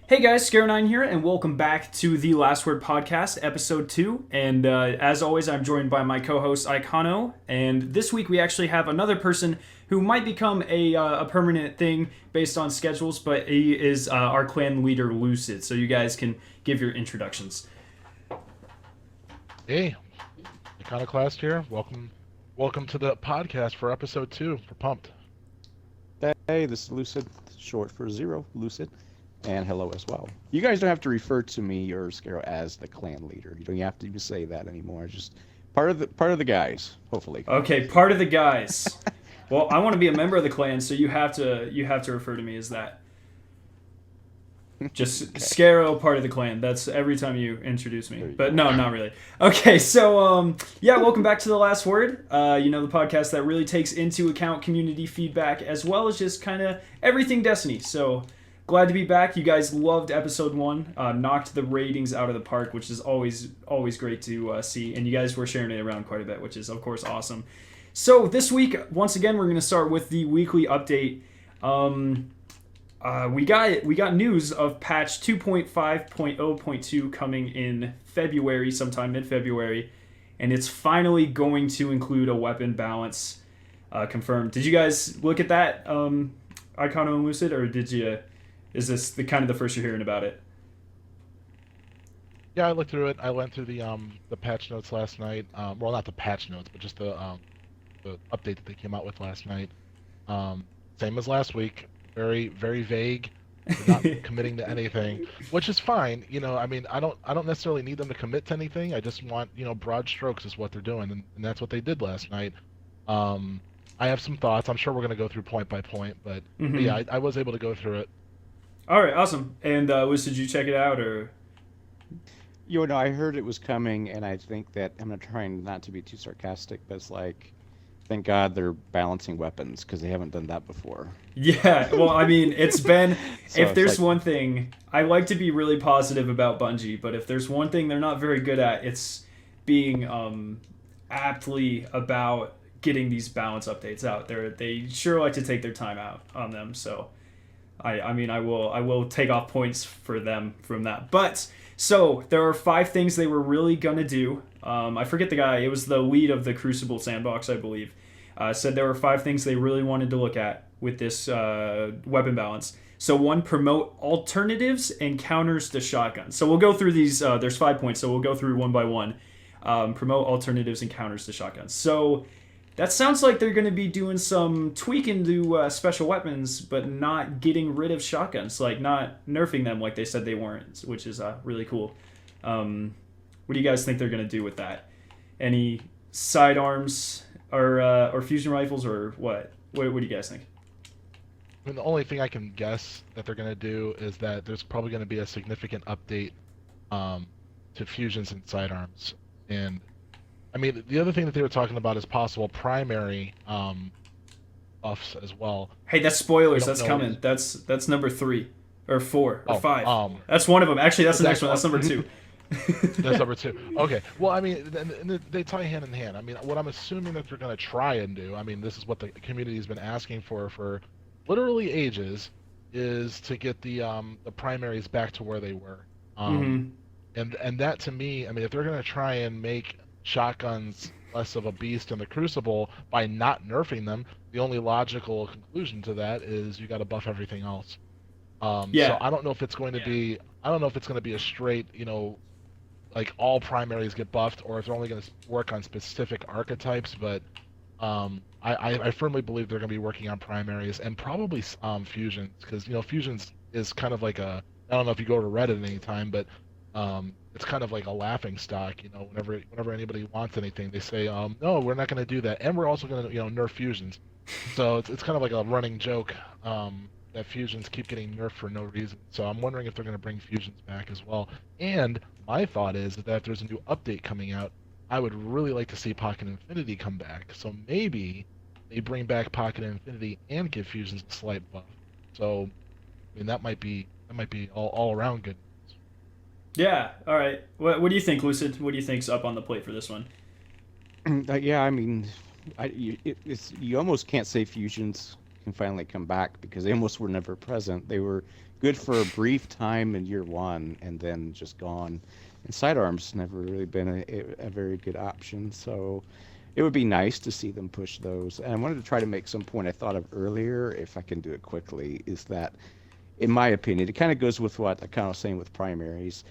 Hey guys, Scare9 here, and welcome back to the Last Word Podcast, Episode 2. And as always, I'm joined by my co host, Icano. And this week we actually have another person who might become a permanent thing based on schedules, but he is our clan leader, Lucid. So you guys can give your introductions. Hey, Iconoclast here. Welcome to the podcast for episode 2. We're pumped. Hey, this is Lucid, short for Zero, Lucid, and hello as well. You guys don't have to refer to me or Scaro as the clan leader. You don't have to even say that anymore. Just part of the guys, hopefully. Okay, part of the guys. Well, I want to be a member of the clan, so you have to refer to me as that. Just Okay. Scaro, part of the clan. That's every time you introduce me. There you But go. no, not really. Okay, so yeah, welcome back to The Last Word. The podcast that really takes into account community feedback as well as just kind of everything Destiny. So glad to be back. You guys loved episode 1. Knocked the ratings out of the park, which is always great to see. And you guys were sharing it around quite a bit, which is of course awesome. So this week, once again, we're going to start with the weekly update. We got news of patch 2.5.0.2 coming in February, sometime mid-February, and it's finally going to include a weapon balance confirmed. Did you guys look at that, Icono and Lucid, or did you? Is this the kind of the first you're hearing about it? Yeah, I looked through it. I went through the patch notes last night. Well, not the patch notes, but just the update that they came out with last night. Same as last week. Very very vague. They're not committing to anything, which is fine. I mean, I don't necessarily need them to commit to anything. I just want broad strokes is what they're doing, and that's what they did last night. Um, I have some thoughts. I'm sure we're gonna go through point by point, but Mm-hmm. yeah, I was able to go through it. All right, awesome. And Lucid, did you check it out, or? I heard it was coming, and I think that I'm trying not to be too sarcastic, but it's like, thank God they're balancing weapons because they haven't done that before. Yeah, well, I mean, it's been. So If it's there's like, one thing, I like to be really positive about Bungie, but if there's one thing they're not very good at, it's being aptly about getting these balance updates out. They sure like to take their time out on them, so I mean, I will take off points for them from that. But so there are 5 things they were really gonna do. I forget the guy. It was the lead of the Crucible sandbox, I believe. Said there were 5 things they really wanted to look at with this weapon balance. So one, promote alternatives and counters to shotguns. So we'll go through these. There's 5 points, so we'll go through one by one. Promote alternatives and counters to shotguns. So that sounds like they're going to be doing some tweaking to special weapons, but not getting rid of shotguns, like not nerfing them like they said they weren't, which is really cool. What do you guys think they're going to do with that? Any sidearms or fusion rifles or what? What do you guys think? I mean, the only thing I can guess that they're gonna do is that there's probably gonna be a significant update um, to fusions and sidearms. And I mean, the other thing that they were talking about is possible primary buffs as well. Hey, that's We spoilers. don't That's know. coming. That's number 3 or 4 or Oh, 5. That's one of them. Actually, that's the it's next one. actually That's number 2. that's number 2. Okay. Well, I mean, they tie hand in hand. I mean, what I'm assuming that they're gonna try and do. I mean, this is what the community has been asking for literally ages, is to get the primaries back to where they were. Um, Mm-hmm. and that to me, I mean, if they're gonna try and make shotguns less of a beast in the Crucible by not nerfing them, the only logical conclusion to that is you got to buff everything else. So Yeah. I don't know if it's going to be, I don't know if it's going to be a straight, like all primaries get buffed, or if they're only going to work on specific archetypes. But I firmly believe they're going to be working on primaries and probably fusions, because fusions is kind of like a, I don't know if you go to Reddit anytime, but it's kind of like a laughing stock. Whenever anybody wants anything, they say, no, we're not going to do that, and we're also going to nerf fusions. So it's kind of like a running joke that fusions keep getting nerfed for no reason. So I'm wondering if they're going to bring fusions back as well. And my thought is that if there's a new update coming out, I would really like to see Pocket Infinity come back. So maybe they bring back Pocket Infinity and give fusions a slight buff. So I mean that might be all around good. Yeah. All right. What do you think, Lucid? What do you think's up on the plate for this one? yeah, I mean, you almost can't say fusions can finally come back because they almost were never present. They were good for a brief time in year one and then just gone. And sidearms never really been a very good option. So it would be nice to see them push those. And I wanted to try to make some point I thought of earlier, if I can do it quickly, is that, in my opinion, it kind of goes with what I kind of was saying with primaries.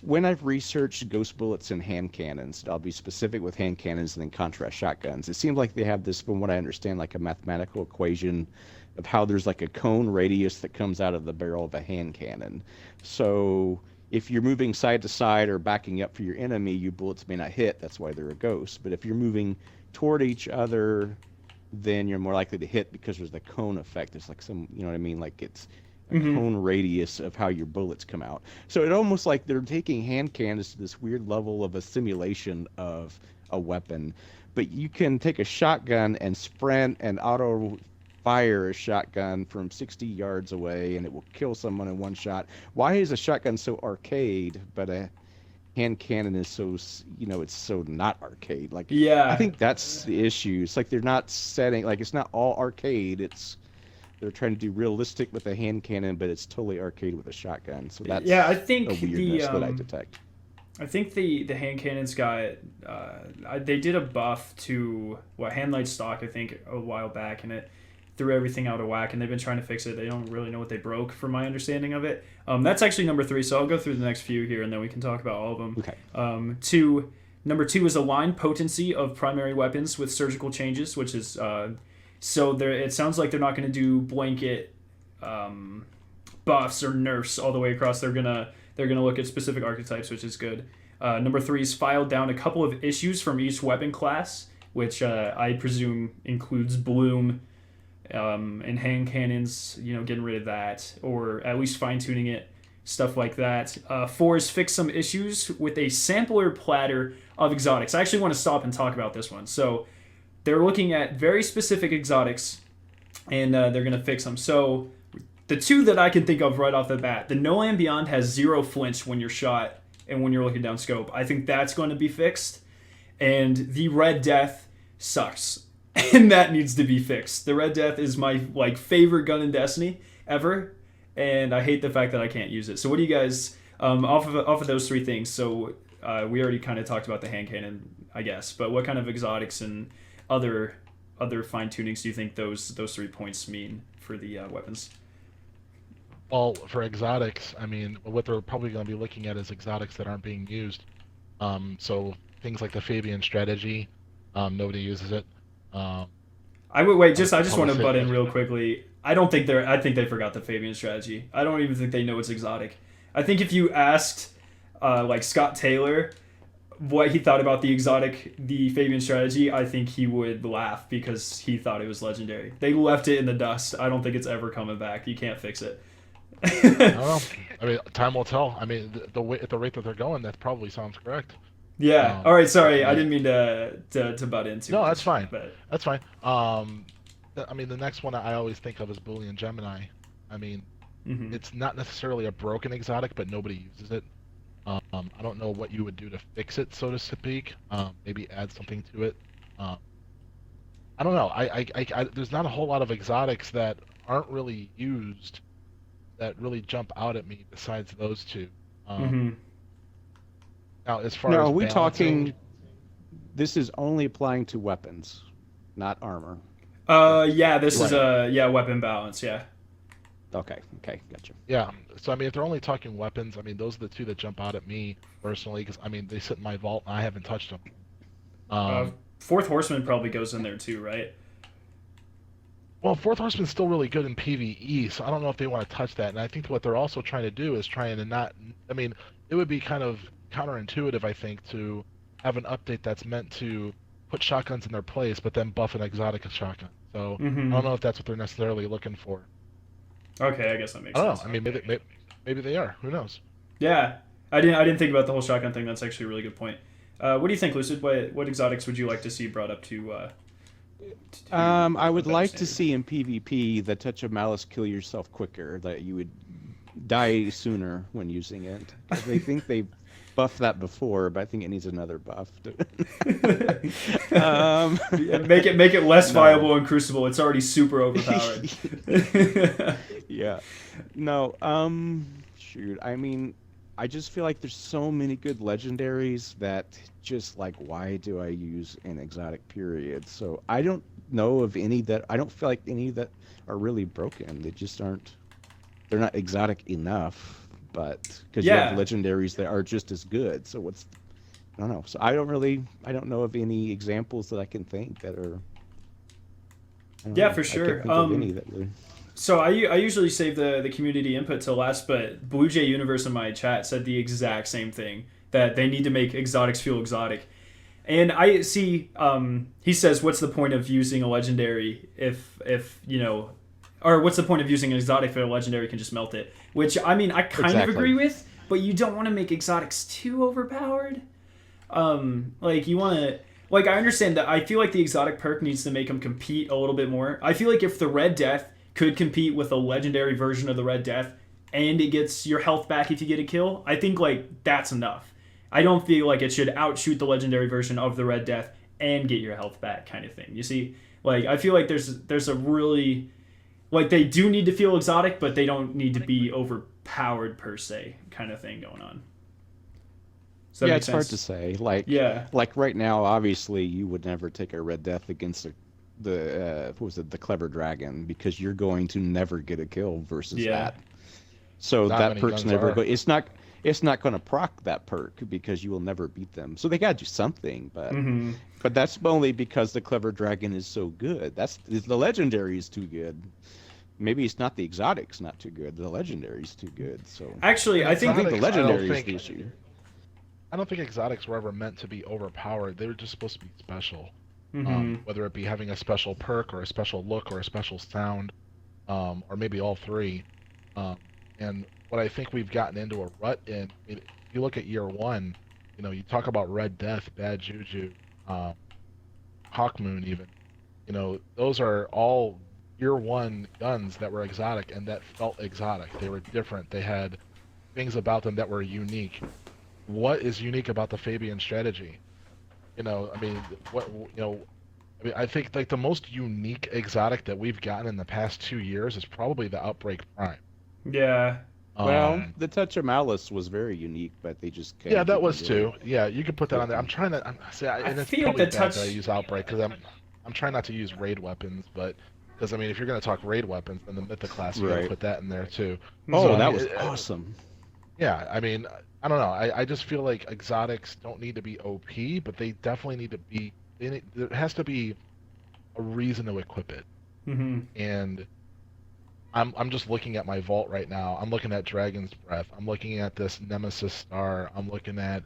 When I've researched ghost bullets and hand cannons, I'll be specific with hand cannons and then contrast shotguns. It seems like they have this, from what I understand, like a mathematical equation of how there's like a cone radius that comes out of the barrel of a hand cannon. So if you're moving side to side or backing up for your enemy, your bullets may not hit. That's why they're a ghost. But if you're moving toward each other, then you're more likely to hit because there's the cone effect. It's like some, you know what I mean? Like it's a cone radius of how your bullets come out. So it almost like they're taking hand cannons to this weird level of a simulation of a weapon. But you can take a shotgun and sprint and auto fire a shotgun from 60 yards away and it will kill someone in one shot. Why is a shotgun so arcade, but a hand cannon is so, it's so not arcade? Like, Yeah. I think that's the issue. It's like they're not setting, like, it's not all arcade. They're trying to do realistic with a hand cannon, but it's totally arcade with a shotgun. So that's I think a weirdness that I detect. I think the hand cannons got they did a buff to handlight stock, I think, a while back, and it threw everything out of whack, and they've been trying to fix it. They don't really know what they broke, from my understanding of it. That's actually number 3, so I'll go through the next few here, and then we can talk about all of them. Okay. Number 2 is aligned potency of primary weapons with surgical changes, which is so there. It sounds like they're not going to do blanket buffs or nerfs all the way across. They're gonna look at specific archetypes, which is good. Number 3 is filed down a couple of issues from each weapon class, which I presume includes bloom. And hand cannons, getting rid of that, or at least fine-tuning it, stuff like that. 4 is fix some issues with a sampler platter of exotics. I actually want to stop and talk about this one. So they're looking at very specific exotics, and they're going to fix them. So the 2 that I can think of right off the bat, the No Land Beyond has 0 flinch when you're shot and when you're looking down scope. I think that's going to be fixed. And the Red Death sucks. And that needs to be fixed. The Red Death is my favorite gun in Destiny ever, and I hate the fact that I can't use it. So what do you guys off of those 3 things? So we already kind of talked about the hand cannon, I guess, but what kind of exotics and other fine tunings do you think those 3 points mean for the weapons? Well, for exotics, I mean, what they're probably going to be looking at is exotics that aren't being used. So things like the Fabian strategy, nobody uses it. I just want to butt in real quickly. I think they forgot the Fabian strategy. I don't even think they know it's exotic. I think if you asked Scott Taylor what he thought about the Fabian strategy, I think he would laugh because he thought it was legendary. They left it in the dust. I don't think it's ever coming back. You can't fix it. I don't know. I mean, time will tell. I mean, at the rate that they're going, that probably sounds correct. Yeah. All right. Sorry, I didn't mean to butt into. No, that's fine. But... That's fine. I mean, the next one I always think of is Boolean Gemini. I mean, it's not necessarily a broken exotic, but nobody uses it. I don't know what you would do to fix it, so to speak. Maybe add something to it. I don't know. I there's not a whole lot of exotics that aren't really used that really jump out at me besides those 2. Now, as far as are we balancing... talking? This is only applying to weapons, not armor. This is weapon balance. Yeah. Okay, gotcha. Yeah, so I mean, if they're only talking weapons, I mean, those are the 2 that jump out at me personally, because I mean, they sit in my vault and I haven't touched them. Fourth Horseman probably goes in there too, right? Well, Fourth Horseman's still really good in PvE, so I don't know if they want to touch that. And I think what they're also trying to do is trying to not. I mean, it would be kind of counterintuitive, I think, to have an update that's meant to put shotguns in their place, but then buff an exotic shotgun. So I don't know if that's what they're necessarily looking for. Okay, I guess that makes sense. I don't know. I mean, maybe they are. Who knows? Yeah, I didn't think about the whole shotgun thing. That's actually a really good point. What do you think, Lucid? What exotics would you like to see brought up to I would like to see in PvP the touch of malice kill yourself quicker, that you would die sooner when using it. They think they buffed that before, but I think it needs another buff. Make it less viable in Crucible. It's already super overpowered. Yeah. No, shoot. I mean, I just feel like there's so many good legendaries that just like, why do I use an exotic period? So I don't know of any that I don't feel like any that are really broken. They just aren't, they're not exotic enough, but because you have Yeah, legendaries that are just as good. So what's, I don't know. So I don't know of any examples that I can think that are, I don't yeah, know. for I can't sure. think of any that really. So I usually save the community input till last, but Blue Jay Universe in my chat said the exact same thing, that they need to make exotics feel exotic. And I see. He says, "What's the point of using a legendary if you know, or what's the point of using an exotic if a legendary can just melt it?" Which I mean, I kind of Exactly. agree with, but you don't want to make exotics too overpowered. Like you want to. Like I understand that. I feel like the exotic perk needs to make them compete a little bit more. I feel like if the Red Death could compete with a legendary version of the Red Death, and it gets your health back if you get a kill, I think like that's enough. I don't feel like it should outshoot the legendary version of the Red Death and get your health back kind of thing. You see, like I feel like there's a really like they do need to feel exotic, but they don't need to be overpowered per se kind of thing going on. Does that Yeah, make it's hard to sense? say. Yeah. Like right now, obviously, you would never take a Red Death against the what was it, the Clever Dragon, because you're going to never get a kill versus Yeah. that. So Not that many perk's guns never are. go. It's not going to proc that perk because you will never beat them. So they got to do something, Mm-hmm. but that's only because the Clever Dragon is so good. That's the legendary is too good. Maybe it's not the exotic's not too good. The legendary is too good. So Actually, And I I think think the exotics, legendary is the issue. I don't think exotics were ever meant to be overpowered. They were just supposed to be special. mm-hmm. Whether it be having a special perk or a special look or a special sound, or maybe all three. Um, and what I think we've gotten into a rut in, if you look at year one, you talk about Red Death, Bad Juju, um, Hawkmoon even, those are all year one guns that were exotic and that felt exotic. They were different. They had things about them that were unique. What is unique about the Fabian strategy? I mean, what, I mean, I think like the most unique exotic that we've gotten in the past 2 years is probably the Outbreak Prime. Yeah. Well, Um, the Touch of Malice was very unique, but they just yeah, kind of that didn't was really. too. Yeah, you could put that Yeah. on there. I'm trying to see, I and it's feel like probably the bad that I touch. use Outbreak because I'm trying not to use raid weapons, but because I mean, if you're gonna talk raid weapons, then the Mythic class you got to Right. put that in there too. So Oh, I Mm-hmm. that mean, was awesome. yeah, I mean, I don't know. I just feel like exotics don't need to be OP, but they definitely need to be. There has to be a reason to equip it. Mm-hmm. And I'm just looking at my vault right now. I'm looking at Dragon's Breath. I'm looking at this Nemesis Star. I'm looking at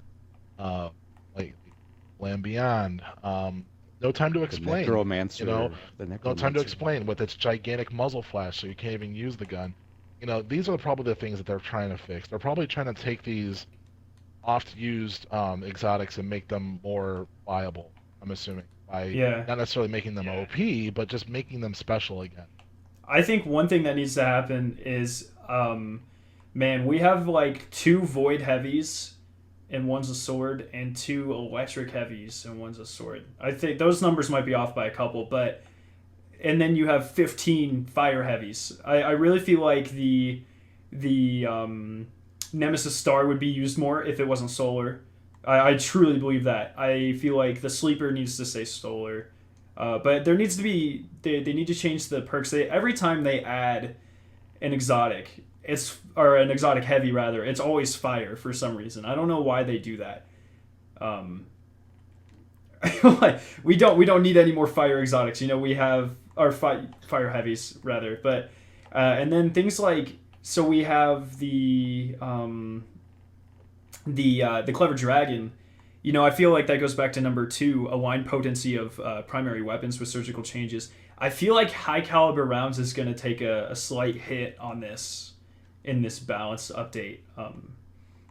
uh like Land Beyond. No Time to The Explain. You know, Necromancer. The No Time to Necromancer. Explain with its gigantic muzzle flash, so you can't even use the gun. These are probably the things that they're trying to fix. They're probably trying to take these oft used exotics and make them more viable. I'm assuming by Yeah. not necessarily making them OP, but just making them special again. I think one thing that needs to happen is, man, we have like two void heavies, and one's a sword, and two electric heavies, and one's a sword. I think those numbers might be off by a couple, but and then you have 15 fire heavies. I really feel like the Nemesis Star would be used more if it wasn't solar. I truly believe that. I feel like the sleeper needs to stay solar. But there needs to be they need to change the perks. Every time they add an exotic, it's or an exotic heavy rather, it's always fire for some reason. I don't know why they do that. Um, like we don't need any more fire exotics. We have our fire heavies rather, but and then things like so we have the clever dragon. I feel like that goes back to number two, aligned potency of primary weapons with surgical changes. I feel like high caliber rounds is going to take a slight hit on this in this balance update.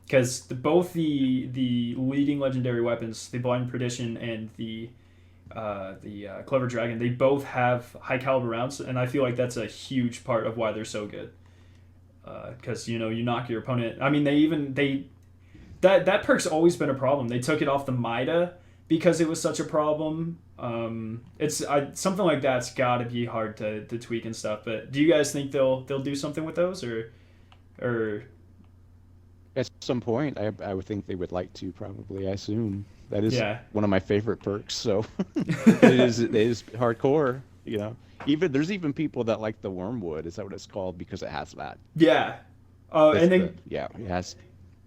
Because both the leading legendary weapons, the blind perdition and the clever dragon, they both have high caliber rounds, and I feel like that's a huge part of why they're so good. Because you knock your opponent. I mean, they that perk's always been a problem. They took it off the Mida because it was such a problem. Something like that's got to be hard to tweak and stuff. But do you guys think they'll do something with those or At some point, I would think they would like to, probably. I assume that is yeah. one of my favorite perks. So it is hardcore. There's even people that like the wormwood. Is that what it's called? Because it has that. Yeah. And then Yeah, it has.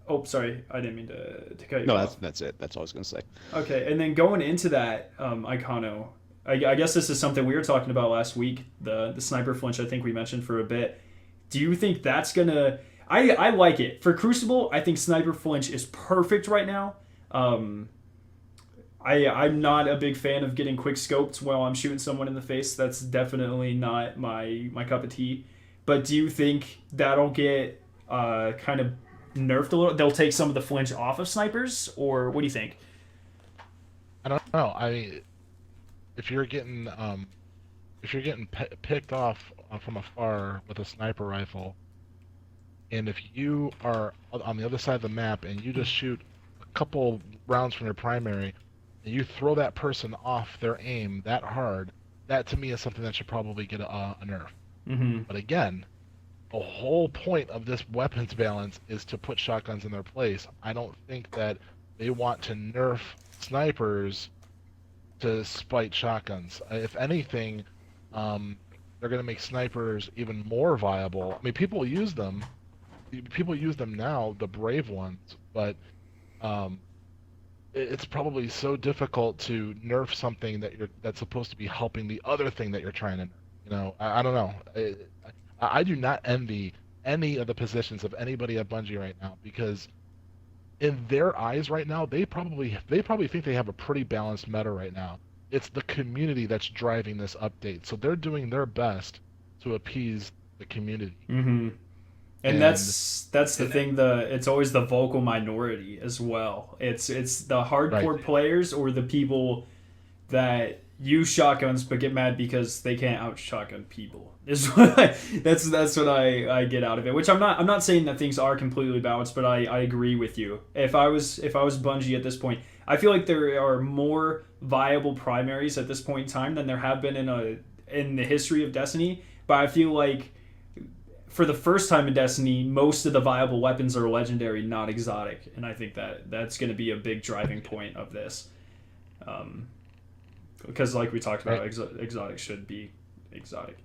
oh, sorry, I didn't mean to cut you No, off. that's it. That's all I was gonna say. Okay, and then going into that Icono, I guess this is something we were talking about last week. The sniper flinch, I think we mentioned for a bit. Do you think that's gonna? I like it for Crucible. I think sniper flinch is perfect right now. I'm not a big fan of getting quick scoped while I'm shooting someone in the face. That's definitely not my cup of tea. But do you think that'll get kind of nerfed a little? They'll take some of the flinch off of snipers, or what do you think? I don't know. I mean, if you're getting picked off from afar with a sniper rifle, and if you are on the other side of the map and you just shoot a couple rounds from your primary, and you throw that person off their aim that hard, that to me is something that should probably get a nerf. Mm-hmm. But again, the whole point of this weapons balance is to put shotguns in their place. I don't think that they want to nerf snipers to spite shotguns. If anything, they're going to make snipers even more viable. I mean, people use them. People use them now, the brave ones, but it's probably so difficult to nerf something that's supposed to be helping the other thing that you're trying to nerf. I don't know. I do not envy any of the positions of anybody at Bungie right now, because in their eyes right now, they probably think they have a pretty balanced meta right now. It's the community that's driving this update, so they're doing their best to appease the community. Mm-hmm. And that's the thing. It's always the vocal minority as well. It's the hardcore Right. players or the people that use shotguns but get mad because they can't out shotgun people. Is what that's what I get out of it. Which I'm not saying that things are completely balanced, but I agree with you. If I was Bungie at this point, I feel like there are more viable primaries at this point in time than there have been in the history of Destiny. But I feel like for the first time in Destiny, most of the viable weapons are legendary, not exotic, and I think that's going to be a big driving point of this. Because like we talked about, Right. exotic should be exotic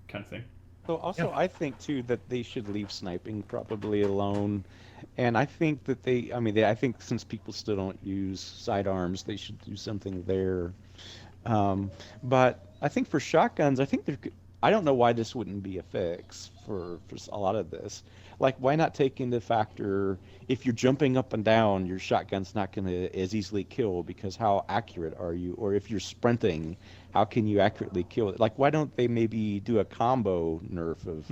kind of thing. So also, I think too that they should leave sniping probably alone, and I think that I think since people still don't use sidearms, they should do something there. But I think for shotguns, I don't know why this wouldn't be a fix for a lot of this. Like, why not take into factor if you're jumping up and down, your shotgun's not going to as easily kill because how accurate are you? Or if you're sprinting, how can you accurately kill it? Like, why don't they maybe do a combo nerf of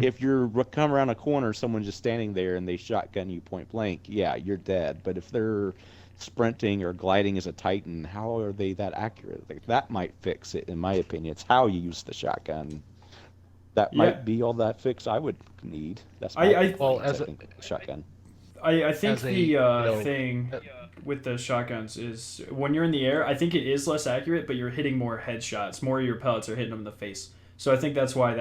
if you're come around a corner, someone's just standing there and they shotgun you point blank, yeah, you're dead. But if they're sprinting or gliding as a Titan, how are they that accurate? Like, that might fix it, in my opinion. It's how you use the shotgun. That might be all that fix I would need. That's my Well, I think, shotgun. I think As a, the you know, thing with the shotguns is when you're in the air, I think it is less accurate, but you're hitting more headshots. More of your pellets are hitting them in the face. So I think that's why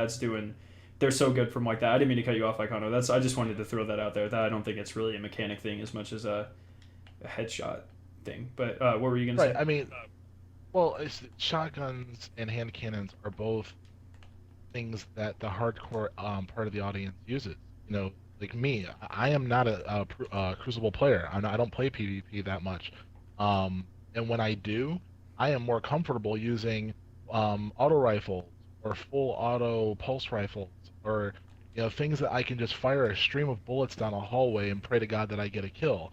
they're so good from like that. I didn't mean to cut you off, Icono. I just wanted to throw that out there. That I don't think it's really a mechanic thing as much as a headshot thing. But what were you gonna say? I mean, well, shotguns and hand cannons are both things that the hardcore part of the audience uses. Like me, I am not a Crucible player. I don't play PvP that much, and when I do, I am more comfortable using auto rifles or full auto pulse rifles, or things that I can just fire a stream of bullets down a hallway and pray to God that I get a kill.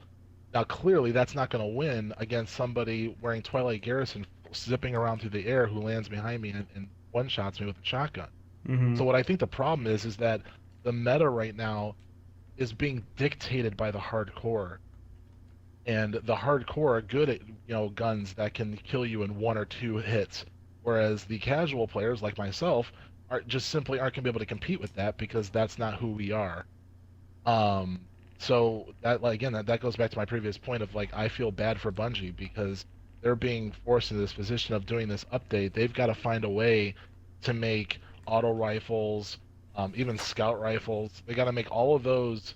Now, clearly, that's not going to win against somebody wearing Twilight Garrison zipping around through the air who lands behind me and one-shots me with a shotgun. Mm-hmm. So what I think the problem is that the meta right now is being dictated by the hardcore. And the hardcore are good at, guns that can kill you in 1 or 2 hits. Whereas the casual players, like myself, simply aren't going to be able to compete with that because that's not who we are. So that, like, again, that goes back to my previous point of, like, I feel bad for Bungie because they're being forced into this position of doing this update. They've got to find a way to make auto rifles, even scout rifles. They got to make all of those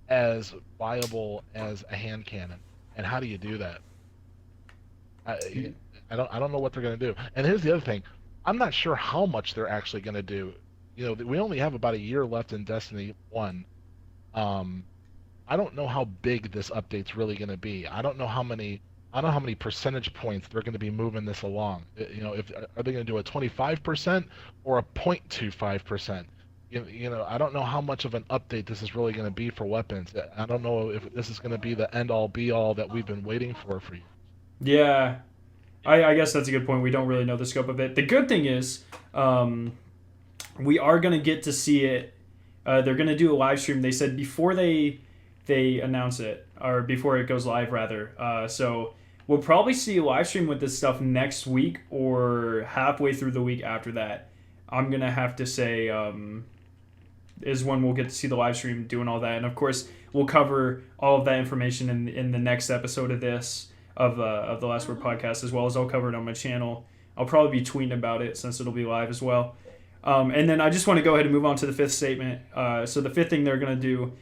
as viable as a hand cannon. And how do you do that? I don't know what they're going to do. And here's the other thing. I'm not sure how much they're actually going to do. We only have about a year left in Destiny 1. Um, I don't know how big this update's really going to be. I don't know how many percentage points they're going to be moving this along. If are they going to do a 25% or a 0.25%? I don't know how much of an update this is really going to be for weapons. I don't know if this is going to be the end all be all that we've been waiting for you. Yeah, I guess that's a good point. We don't really know the scope of it. The good thing is, we are going to get to see it. They're going to do a live stream. They said before they announce it, or before it goes live, rather. So we'll probably see a live stream with this stuff next week or halfway through the week after that. I'm going to have to say is when we'll get to see the live stream doing all that. And, of course, we'll cover all of that information in the next episode of this, of the Last Word podcast, as well as I'll cover it on my channel. I'll probably be tweeting about it since it'll be live as well. And then I just want to go ahead and move on to the fifth statement. So the fifth thing they're going to do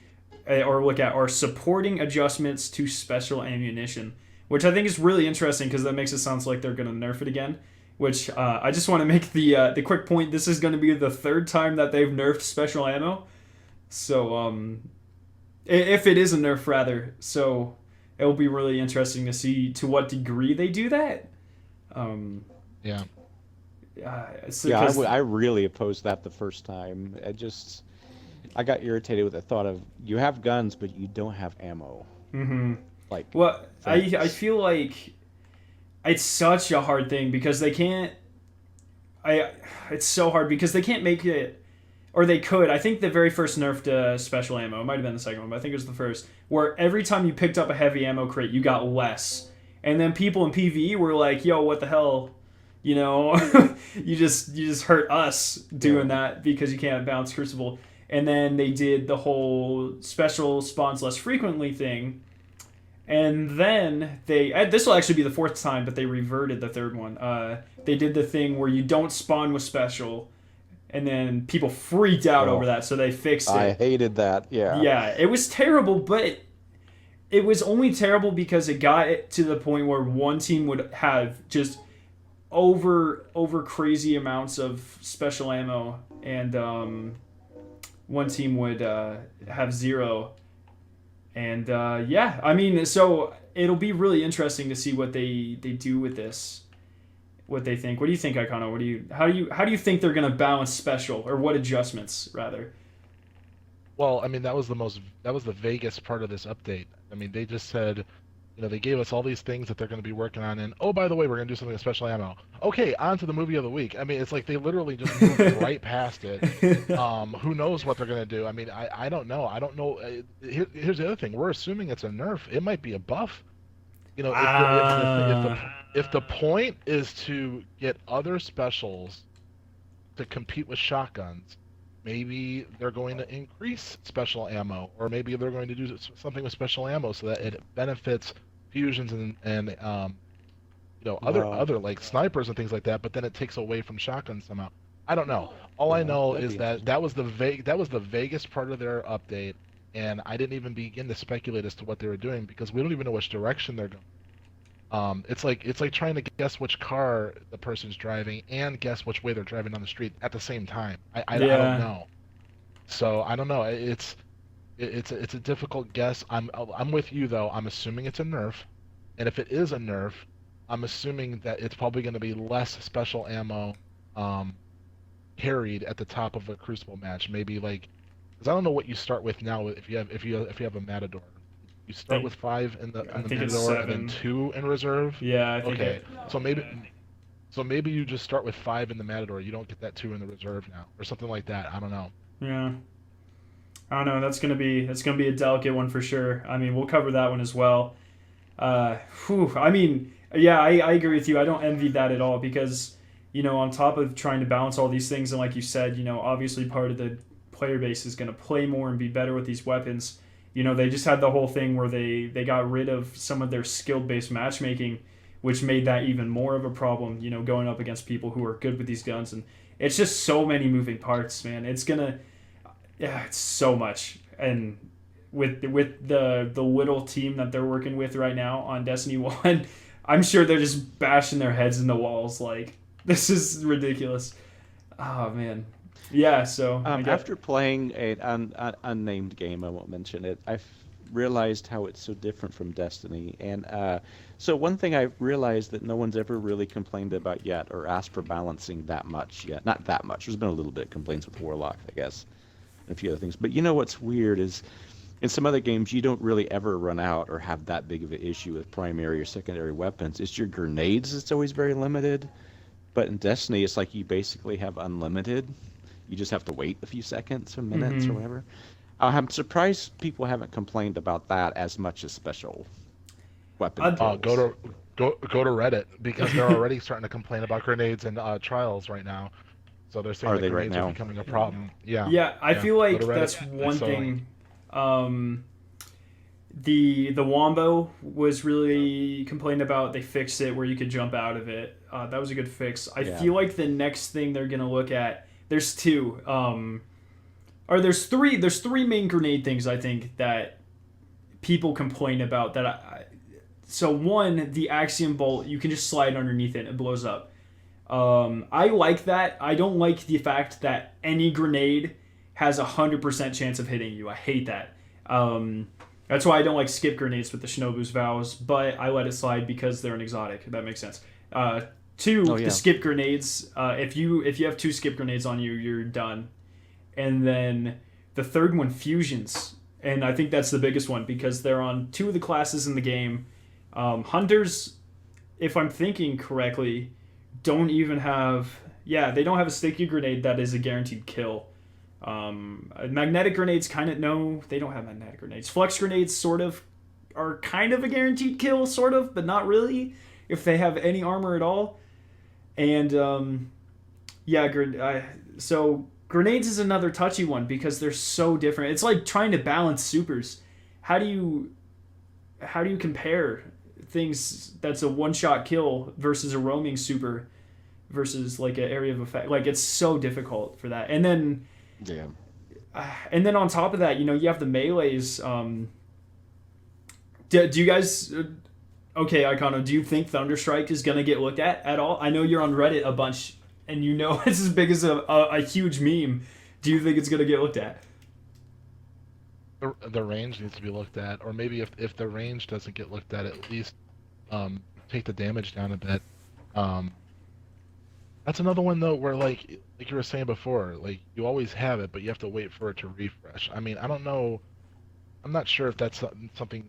or look at are supporting adjustments to special ammunition, which I think is really interesting because that makes it sound like they're going to nerf it again, which I just want to make the quick point. This is going to be the third time that they've nerfed special ammo. So if it is a nerf, rather. So it'll be really interesting to see to what degree they do that. Yeah. I really opposed that the first time. I got irritated with the thought of you have guns, but you don't have ammo. Mm-hmm. Like, well, I feel like it's such a hard thing because they can't. It's so hard because they can't make it, or they could. I think the very first nerf to special ammo, it might have been the second one, but I think it was the first, where every time you picked up a heavy ammo crate, you got less, and then people in PvE were like, "Yo, what the hell?" You just hurt us doing that because you can't bounce Crucible. And then they did the whole special spawns less frequently thing. And then this will actually be the fourth time, but they reverted the third one. They did the thing where you don't spawn with special, and then people freaked out over that, so they fixed it. I hated that, yeah. Yeah, it was terrible, but it was only terrible because it got it to the point where one team would have just over crazy amounts of special ammo, and one team would have zero. And I mean, so it'll be really interesting to see what they do with this, what they think. What do you think, Icano? How do you think they're gonna balance special, or what adjustments rather? Well, I mean, that was the vaguest part of this update. I mean, they just said, they gave us all these things that they're going to be working on, and oh, by the way, we're going to do something with special ammo. Okay, on to the movie of the week. I mean, it's like they literally just moved right past it. Who knows what they're going to do? I mean, I don't know. I don't know. Here's the other thing. We're assuming it's a nerf. It might be a buff. If the point is to get other specials to compete with shotguns, maybe they're going to increase special ammo, or maybe they're going to do something with special ammo so that it benefits fusions and other like snipers and things like that. But then it takes away from shotguns somehow. I don't know. All I know is that was the vaguest part of their update, and I didn't even begin to speculate as to what they were doing because we don't even know which direction they're going. It's like trying to guess which car the person's driving and guess which way they're driving down the street at the same time. I don't know. So I don't know. It's a difficult guess. I'm with you though. I'm assuming it's a nerf, and if it is a nerf, I'm assuming that it's probably going to be less special ammo carried at the top of a Crucible match. Maybe because I don't know what you start with now if you have a Matador. You start with 5 in the Matador and then 2 in reserve. Yeah, I think. Okay, so maybe you just start with 5 in the Matador. You don't get that 2 in the reserve now, or something like that. I don't know. Yeah, I don't know. That's gonna be a delicate one for sure. I mean, we'll cover that one as well. I mean, yeah, I agree with you. I don't envy that at all because on top of trying to balance all these things, and like you said, obviously part of the player base is gonna play more and be better with these weapons. They just had the whole thing where they got rid of some of their skill-based matchmaking, which made that even more of a problem, going up against people who are good with these guns. And it's just so many moving parts, man. It's so much. And with the little team that they're working with right now on Destiny 1, I'm sure they're just bashing their heads in the walls like, this is ridiculous. Oh, man. Yeah, so... after playing an unnamed game, I won't mention it, I've realized how it's so different from Destiny. And so one thing I've realized that no one's ever really complained about yet or asked for balancing that much yet. Not that much. There's been a little bit of complaints with Warlock, I guess, and a few other things. But what's weird is in some other games, you don't really ever run out or have that big of an issue with primary or secondary weapons. It's your grenades that's always very limited. But in Destiny, it's like you basically have unlimited. You just have to wait a few seconds or minutes or whatever. I'm surprised people haven't complained about that as much as special weapon kills. Go to Reddit, because they're already starting to complain about grenades and trials right now. So they're saying that grenades are becoming a problem. Yeah. Yeah, I feel like that's one thing. The Wombo was really complained about. They fixed it where you could jump out of it. That was a good fix. I feel like the next thing they're gonna look at, there's two, or there's three main grenade things I think that people complain about. So one, the Axiom Bolt, you can just slide underneath it and it blows up. I like that. I don't like the fact that any grenade has 100% chance of hitting you. I hate that. That's why I don't like skip grenades with the Shinobu's Vows, but I let it slide because they're an exotic. That makes sense. The skip grenades. If you have 2 skip grenades on you, you're done. And then the third one, fusions. And I think that's the biggest one because they're on 2 of the classes in the game. Hunters, if I'm thinking correctly, don't even have... Yeah, they don't have a sticky grenade that is a guaranteed kill. Magnetic grenades no, they don't have magnetic grenades. Flux grenades sort of are kind of a guaranteed kill, sort of, but not really if they have any armor at all. And so grenades is another touchy one because they're so different. It's like trying to balance supers. How do you compare things that's a one-shot kill versus a roaming super versus like an area of effect? Like, it's so difficult for that. And then on top of that, you have the melees. Do you guys... Okay, Icono, do you think Thunderstrike is going to get looked at all? I know you're on Reddit a bunch, and it's as big as a huge meme. Do you think it's going to get looked at? The range needs to be looked at, or maybe if the range doesn't get looked at least take the damage down a bit. That's another one, though, where, like you were saying before, like, you always have it, but you have to wait for it to refresh. I mean, I don't know. I'm not sure if that's something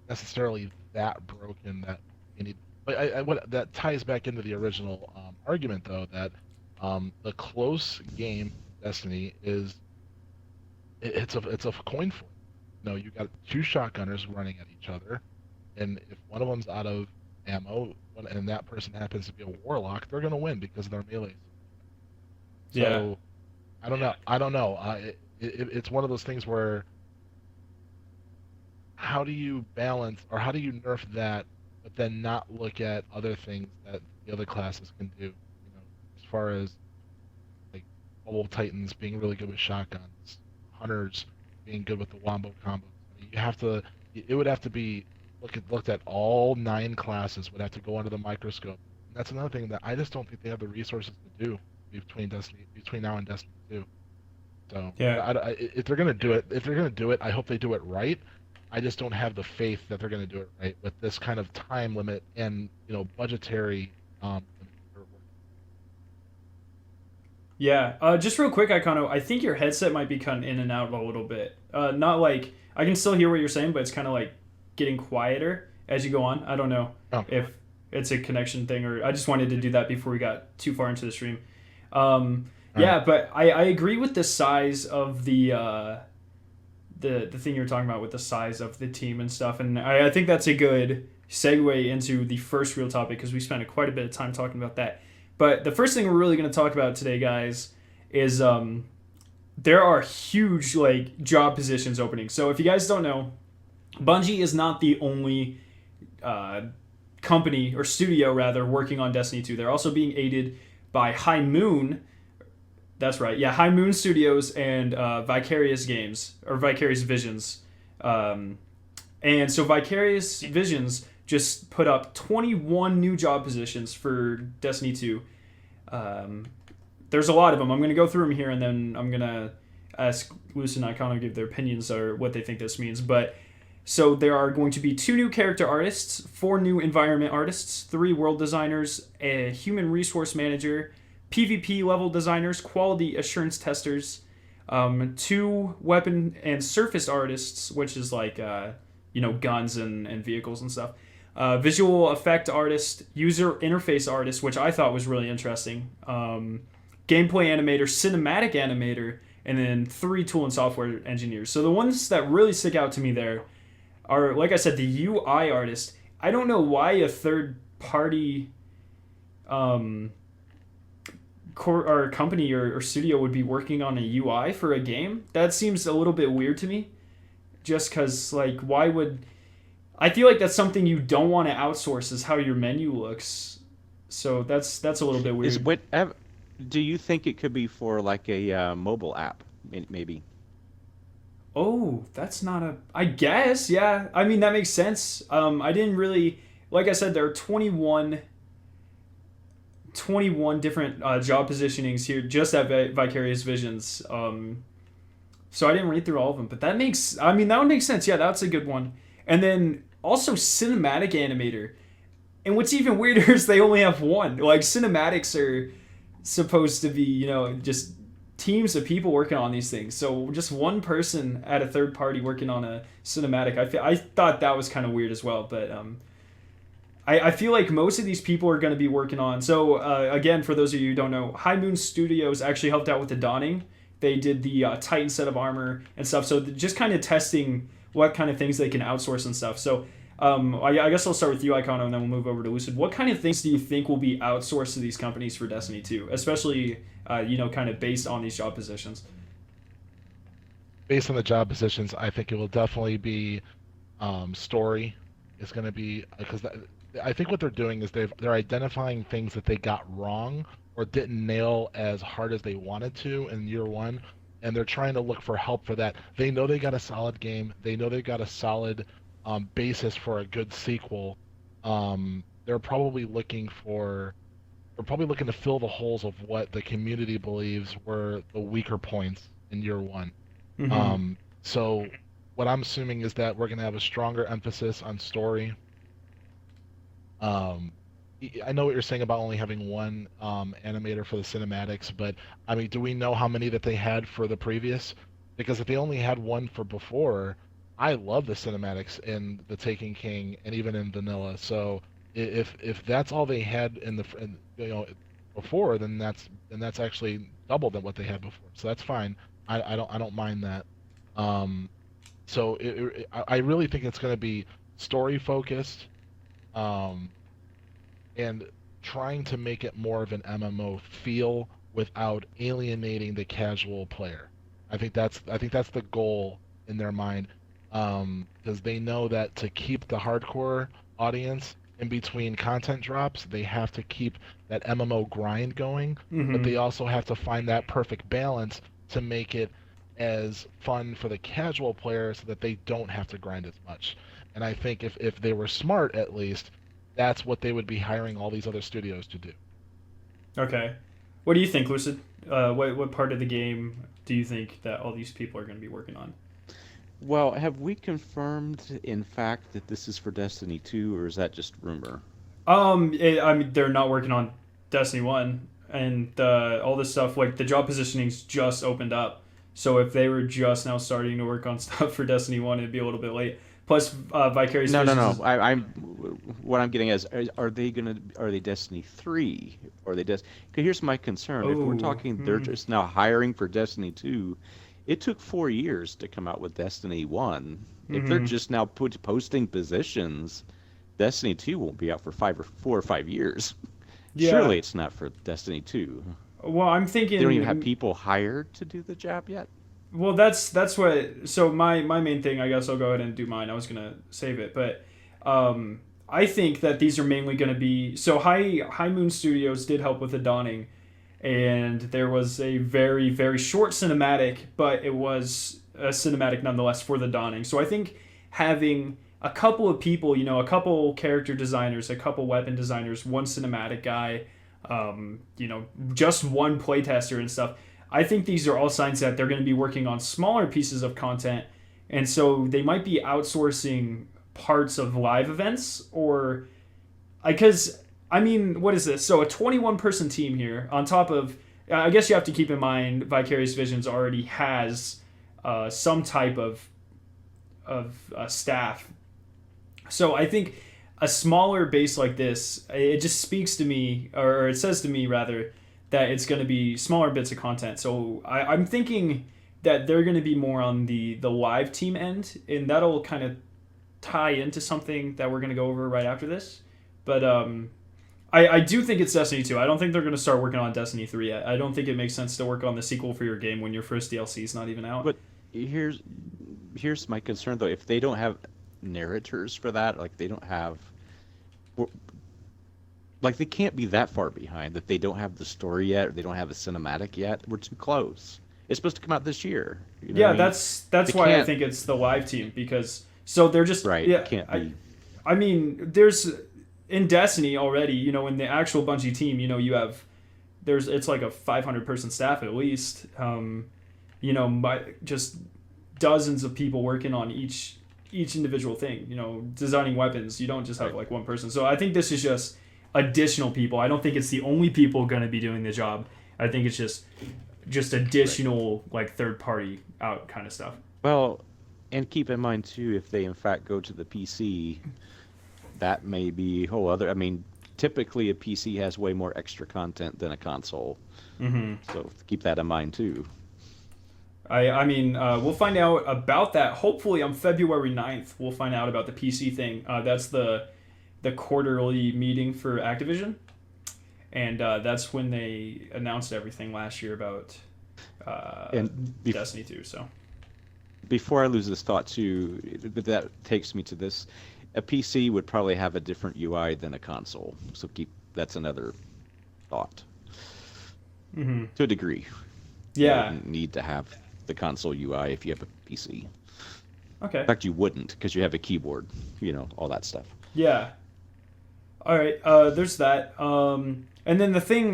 necessarily that broken that you need. But what that ties back into the original argument, though, that the close game Destiny is it's a coin flip. You got 2 shotgunners running at each other, and if one of them's out of ammo and that person happens to be a warlock, they're going to win because of their melee. So I don't know. It's one of those things where how do you balance, or how do you nerf that, but then not look at other things that the other classes can do? As far as like Bubble Titans being really good with shotguns, Hunters being good with the wombo combos. It would have to be looked at. All 9 classes would have to go under the microscope. And that's another thing that I just don't think they have the resources to do between now and Destiny 2. So if they're gonna do it, I hope they do it right. I just don't have the faith that they're going to do it right with this kind of time limit and budgetary. Just real quick, Icono, I think your headset might be cutting in and out a little bit. Not like I can still hear what you're saying, but it's kind of like getting quieter as you go on. I don't know if it's a connection thing, or I just wanted to do that before we got too far into the stream. But I agree with the size of the thing you're talking about with the size of the team and stuff, and I think that's a good segue into the first real topic because we spent quite a bit of time talking about that. But the first thing we're really going to talk about today, guys, is there are huge like job positions opening. So if you guys don't know, Bungie is not the only uh, company or studio rather working on Destiny 2. They're also being aided by High Moon. That's right. Yeah, High Moon Studios and Vicarious Games or Vicarious Visions. And so Vicarious Visions just put up 21 new job positions for Destiny 2. There's a lot of them. I'm going to go through them here, and then I'm going to ask Luce and Icon to give their opinions or what they think this means. But so there are going to be 2 new character artists, 4 new environment artists, 3 world designers, a human resource manager, PvP level designers, quality assurance testers, 2 weapon and surface artists, which is like guns and vehicles and stuff. Visual effect artist, user interface artist, which I thought was really interesting. Gameplay animator, cinematic animator, and then 3 tool and software engineers. So the ones that really stick out to me there are, like I said, the UI artist. I don't know why a third party or company or studio would be working on a UI for a game. That seems a little bit weird to me. Just because, like, why would... I feel like that's something you don't want to outsource is how your menu looks. So that's a little bit weird. Do you think it could be for like a mobile app, maybe? Oh, that's not a... I guess, yeah. I mean, that makes sense. I didn't really... Like I said, there are 21 different job positionings here just at Vicarious Visions. So I didn't read through all of them, but that would make sense. Yeah, that's a good one. And then also cinematic animator. And what's even weirder is they only have one. Like, cinematics are supposed to be, just teams of people working on these things. So just one person at a third party working on a cinematic. I thought that was kind of weird as well, but I feel like most of these people are going to be working on... So, again, for those of you who don't know, High Moon Studios actually helped out with the Dawning. They did the Titan set of armor and stuff. So just kind of testing what kind of things they can outsource and stuff. So I guess I'll start with you, Icono, and then we'll move over to Lucid. What kind of things do you think will be outsourced to these companies for Destiny 2, especially, kind of based on these job positions? Based on the job positions, I think it will definitely be story. Is going to be... Because I think what they're doing is they're identifying things that they got wrong or didn't nail as hard as they wanted to in year 1, and they're trying to look for help for that. They know they got a solid game. They know they got a solid basis for a good sequel. They're probably looking to fill the holes of what the community believes were the weaker points in year 1. Mm-hmm. So what I'm assuming is that we're going to have a stronger emphasis on story. I know what you're saying about only having one animator for the cinematics, but I mean, do we know how many that they had for the previous? Because if they only had one for before, I love the cinematics in The Taken King and even in Vanilla. So if that's all they had before, then that's actually double than what they had before. So that's fine. I don't mind that. So I really think it's going to be story focused. And trying to make it more of an MMO feel without alienating the casual player. I think that's the goal in their mind, because they know that to keep the hardcore audience in between content drops, they have to keep that MMO grind going, Mm-hmm. but they also have to find that perfect balance to make it as fun for the casual player so that they don't have to grind as much. And I think if they were smart, at least, that's what they would be hiring all these other studios to do. Okay. What do you think, Lucid? What part of the game do you think that all these people are going to be working on? Well, have we confirmed, in fact, that this is for Destiny 2, or is that just rumor? I mean, they're not working on Destiny 1, and all this stuff, like, the job positioning's just opened up. So if they were just now starting to work on stuff for Destiny 1, it'd be a little bit late. Plus, Vicarious No. Visions... What I'm getting is, are they Destiny 3? Or are they here's my concern. If we're talking, they're just now hiring for Destiny 2. It took 4 years to come out with Destiny 1. If they're just now posting positions, Destiny 2 won't be out for 4 or 5 years. Yeah. Surely it's not for Destiny 2. Well, I'm thinking... They don't even have people hired to do the job yet? Well, that's what. So my main thing, I guess I'll go ahead and do mine. I was gonna save it, but I think that these are mainly gonna be. So High Moon Studios did help with the Dawning, and there was a very very short cinematic, but it was a cinematic nonetheless for the Dawning. So I think having a couple of people, a couple character designers, a couple weapon designers, one cinematic guy, just one playtester and stuff. I think these are all signs that they're going to be working on smaller pieces of content, and so they might be outsourcing parts of live events or because I mean, what is this? So a 21-person team here on top of. I guess you have to keep in mind Vicarious Visions already has some type of staff. So I think a smaller base like this, it just speaks to me, or it says to me rather, that it's going to be smaller bits of content. So I'm thinking that they're going to be more on the live team end, and that'll kind of tie into something that we're going to go over right after this. But I do think it's Destiny 2. I don't think they're going to start working on Destiny 3 yet. I don't think it makes sense to work on the sequel for your game when your first DLC is not even out. But here's my concern though. If they don't have narrators for that, like they don't have, like they can't be that far behind that they don't have the story yet, or they don't have a cinematic yet. We're too close. It's supposed to come out this year. You know Yeah, what I mean? that's why I think it's the live team because so they're just Right. Yeah, Can't be. I mean, there's in Destiny already. In the actual Bungie team, you have it's like a 500-person staff at least. Just dozens of people working on each individual thing. Designing weapons. You don't just have like one person. So I think this is just additional people. I don't think it's the only people going to be doing the job. I think it's just additional like third party out kind of stuff. Well, and keep in mind too, if they in fact go to the PC, that may be a whole other. I mean, typically a PC has way more extra content than a console, so keep that in mind too. I mean, we'll find out about that. Hopefully on February 9th, we'll find out about the PC thing. That's the quarterly meeting for Activision. And that's when they announced everything last year about Destiny 2. So before I lose this thought too, that takes me to this. A PC would probably have a different UI than a console. So that's another thought. To a degree. Yeah. You wouldn't need to have the console UI if you have a PC. Okay. In fact, you wouldn't because you have a keyboard, all that stuff. Yeah. All right. There's that. And then the thing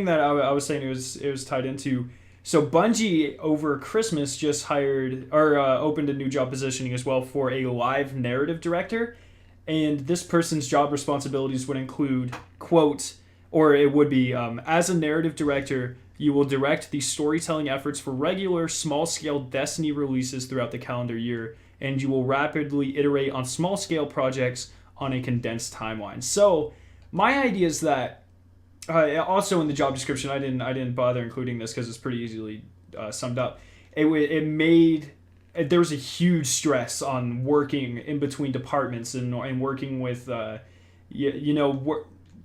that I was saying it was tied into. So Bungie over Christmas just hired or opened a new job positioning as well for a live narrative director, and this person's job responsibilities would include quote, or it would be as a narrative director, you will direct the storytelling efforts for regular small-scale Destiny releases throughout the calendar year, and you will rapidly iterate on small-scale projects on a condensed timeline. So my idea is that also in the job description, I didn't bother including this because it's pretty easily summed up. It made there was a huge stress on working in between departments and working with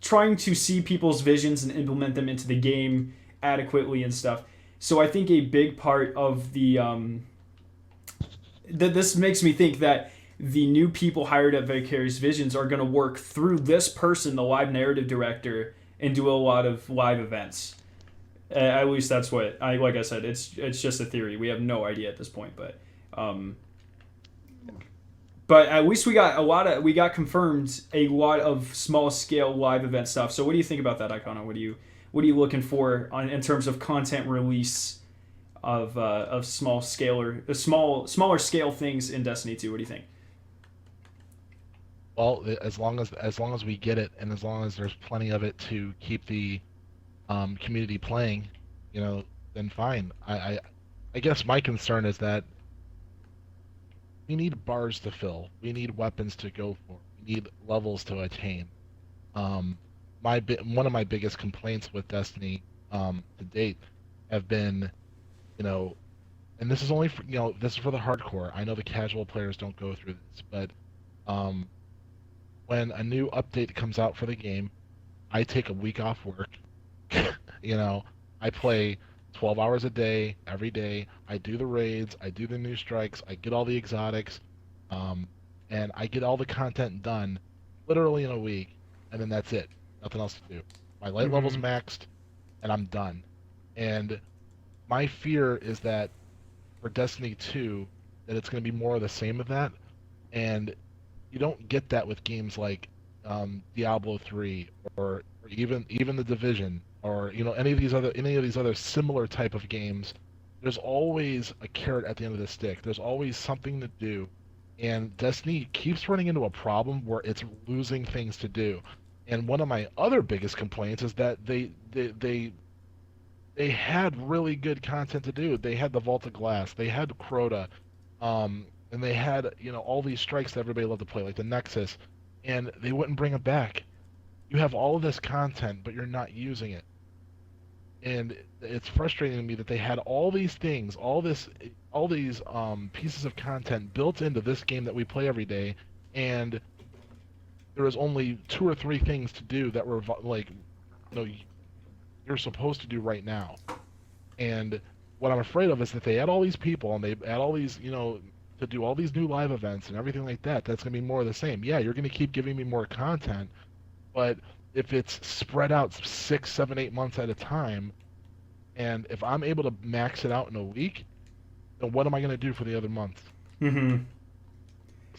trying to see people's visions and implement them into the game adequately and stuff. So I think a big part of the this makes me think that the new people hired at Vicarious Visions are going to work through this person, the live narrative director, and do a lot of live events. At least that's what like I said. It's just a theory. We have no idea at this point, but at least we got confirmed a lot of small scale live event stuff. So what do you think about that, Icona? What are you looking for in terms of content release of smaller scale things in Destiny 2? What do you think? Well, as long as we get it, and as long as there's plenty of it to keep the community playing, then fine. I guess my concern is that we need bars to fill. We need weapons to go for. We need levels to attain. One of my biggest complaints with Destiny to date have been, and this is only for, this is for the hardcore. I know the casual players don't go through this, but when a new update comes out for the game, I take a week off work. I play 12 hours a day, every day. I do the raids, I do the new strikes, I get all the exotics, um, and I get all the content done literally in a week, and then that's it. Nothing else to do. My light level's Mm-hmm. maxed, and I'm done. And my fear is that for Destiny 2, that it's going to be more of the same of that, and you don't get that with games like Diablo 3 or even the Division or any of these other similar type of games. There's always a carrot at the end of the stick. There's always something to do, and Destiny keeps running into a problem where it's losing things to do. And one of my other biggest complaints is that they had really good content to do. They had the Vault of Glass, they had Crota, and they had all these strikes that everybody loved to play, like the Nexus, and they wouldn't bring it back. You have all of this content, but you're not using it, and it's frustrating to me that they had all these things, all these pieces of content built into this game that we play every day, and there was only two or three things to do that were like, you're supposed to do right now. And what I'm afraid of is that they add all these people and they add all these, to do all these new live events and everything like that. That's going to be more of the same. Yeah, you're going to keep giving me more content, but if it's spread out 6, 7, 8 months at a time, and if I'm able to max it out in a week, then what am I going to do for the other months? Mm-hmm.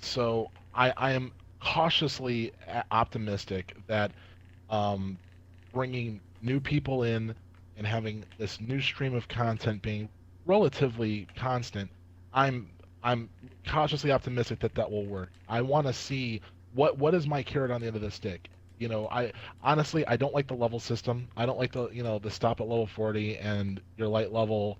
So I am cautiously optimistic that bringing new people in and having this new stream of content being relatively constant, I'm cautiously optimistic that that will work. I want to see what is my carrot on the end of the stick. I honestly I don't like the level system. I don't like the stop at level 40 and your light level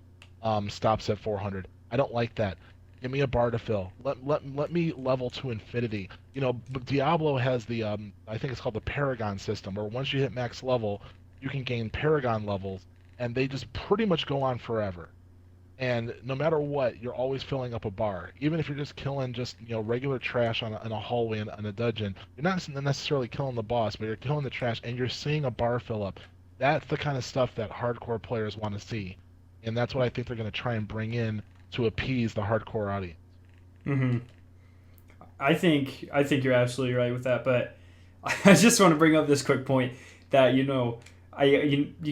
stops at 400. I don't like that. Give me a bar to fill. Let me level to infinity. Diablo has the I think it's called the Paragon system, where once you hit max level, you can gain Paragon levels, and they just pretty much go on forever. And no matter what, you're always filling up a bar. Even if you're just killing regular trash in a hallway in a dungeon, you're not necessarily killing the boss, but you're killing the trash, and you're seeing a bar fill up. That's the kind of stuff that hardcore players want to see, and that's what I think they're going to try and bring in to appease the hardcore audience. Mm-hmm. I think you're absolutely right with that, but I just want to bring up this quick point that you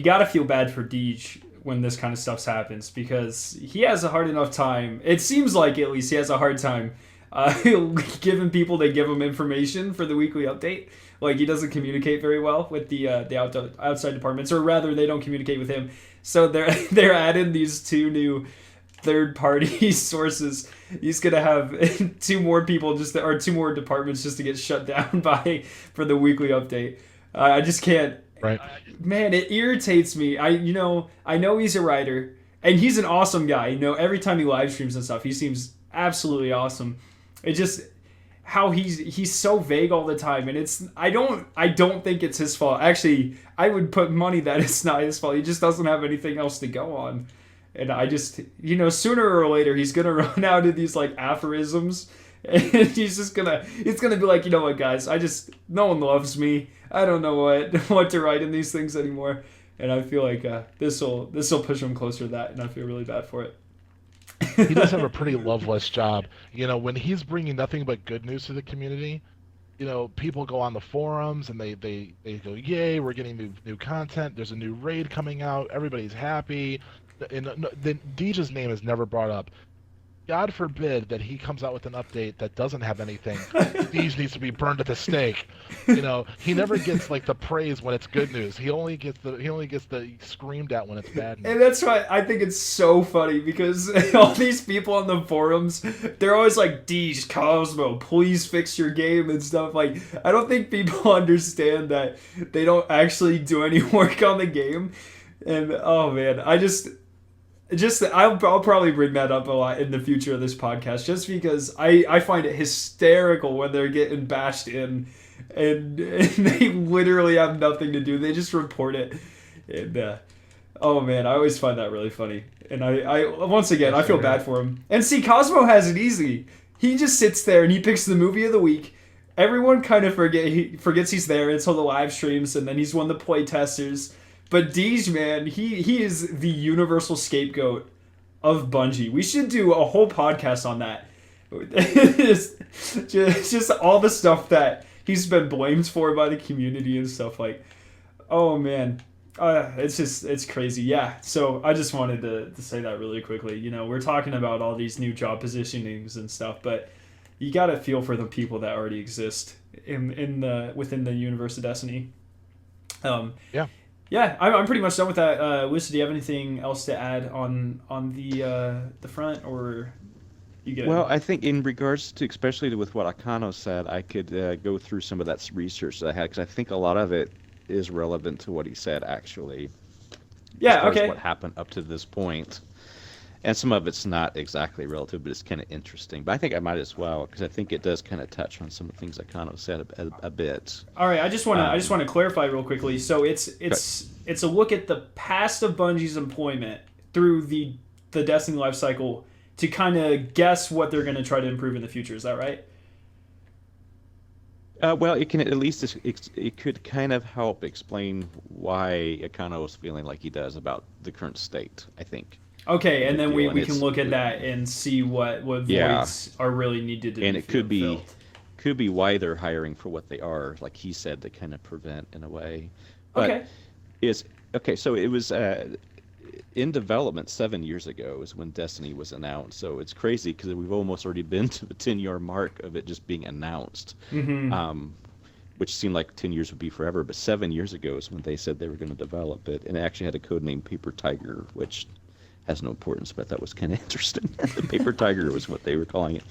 gotta feel bad for Deej when this kind of stuff happens, because he has a hard enough time. It seems like at least he has a hard time giving people to give him information for the weekly update. Like, he doesn't communicate very well with the outside departments, or rather, they don't communicate with him. So they're adding these two new third-party sources. He's gonna have two more people or two more departments just to get shut down for the weekly update. I just can't. Right. Man, it irritates me. I know he's a writer, and he's an awesome guy. Every time he live streams and stuff, he seems absolutely awesome. It just how he's so vague all the time, and I don't think it's his fault. Actually, I would put money that it's not his fault. He just doesn't have anything else to go on. And I just, sooner or later, he's going to run out of these, like, aphorisms. And it's going to be like, what, guys, no one loves me. I don't know what to write in these things anymore. And I feel like this'll push him closer to that, and I feel really bad for it. He does have a pretty loveless job. When he's bringing nothing but good news to the community, people go on the forums and they go, yay, we're getting new content. There's a new raid coming out. Everybody's happy. And then Deej's name is never brought up. God forbid that he comes out with an update that doesn't have anything. Deej needs to be burned at the stake. He never gets like the praise when it's good news. He only gets the screamed at when it's bad news. And that's why I think it's so funny, because all these people on the forums, they're always like, Deej, Cosmo, please fix your game and stuff. Like, I don't think people understand that they don't actually do any work on the game. And oh man, I'll probably bring that up a lot in the future of this podcast, just because I find it hysterical when they're getting bashed in, and they literally have nothing to do. They just report it, and oh man, I always find that really funny. And I once again, I feel bad for him. And see, Cosmo has it easy. He just sits there and he picks the movie of the week. Everyone kind of forgets he's there until the live streams, and then he's one of the play testers. But Deej, man, he is the universal scapegoat of Bungie. We should do a whole podcast on that. Just all the stuff that he's been blamed for by the community and stuff like. Oh man, it's crazy. Yeah. So I just wanted to say that really quickly. You know, we're talking about all these new job positionings and stuff, but you got to feel for the people that already exist in the within the universe of Destiny. Yeah. Yeah, I'm pretty much done with that. Lucy, do you have anything else to add on the front, or you get? Well, I think in regards to, especially with what Akano said, I could go through some of that research that I had, because I think a lot of it is relevant to what he said, actually. Yeah, as far okay. as what happened up to this point. And some of it's not exactly relative, but it's kind of interesting. But I think I might as well, because I think it does kind of touch on some of the things that Kano said a bit. All right, I just want to clarify real quickly. So it's a look at the past of Bungie's employment through the Destiny life cycle to kind of guess what they're going to try to improve in the future. Is that right? Well, it can at least it could kind of help explain why Akano is feeling like he does about the current state, I think. Okay, and then we can look at that and see what voids are really needed to be. And it could filled. be why they're hiring for what they are, like he said, to kind of prevent in a way. But okay. So it was in development 7 years ago is when Destiny was announced. So it's crazy because we've almost already been to the 10-year mark of it just being announced. Mm-hmm. Which seemed like 10 years would be forever, but 7 years ago is when they said they were going to develop it, and it actually had a code name Paper Tiger, which has no importance, but that was kind of interesting. The Paper Tiger was what they were calling it.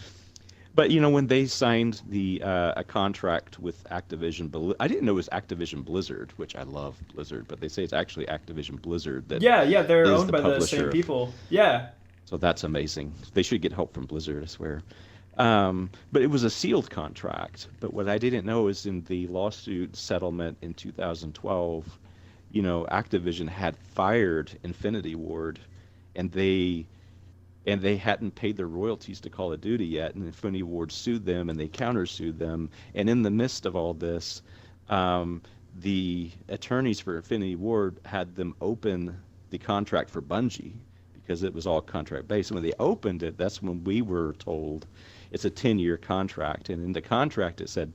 But you know, when they signed a contract with Activision, I didn't know it was Activision Blizzard, which I love Blizzard, but they say it's actually Activision Blizzard. Yeah, they're is owned by the publisher same people. Yeah. So that's amazing. They should get help from Blizzard, I swear. But it was a sealed contract. But what I didn't know is in the lawsuit settlement in 2012, you know, Activision had fired Infinity Ward, and they hadn't paid their royalties to Call of Duty yet, and Infinity Ward sued them, and they countersued them. And in the midst of all this, the attorneys for Infinity Ward had them open the contract for Bungie, because it was all contract based. And when they opened it, that's when we were told it's a 10-year contract. And in the contract, it said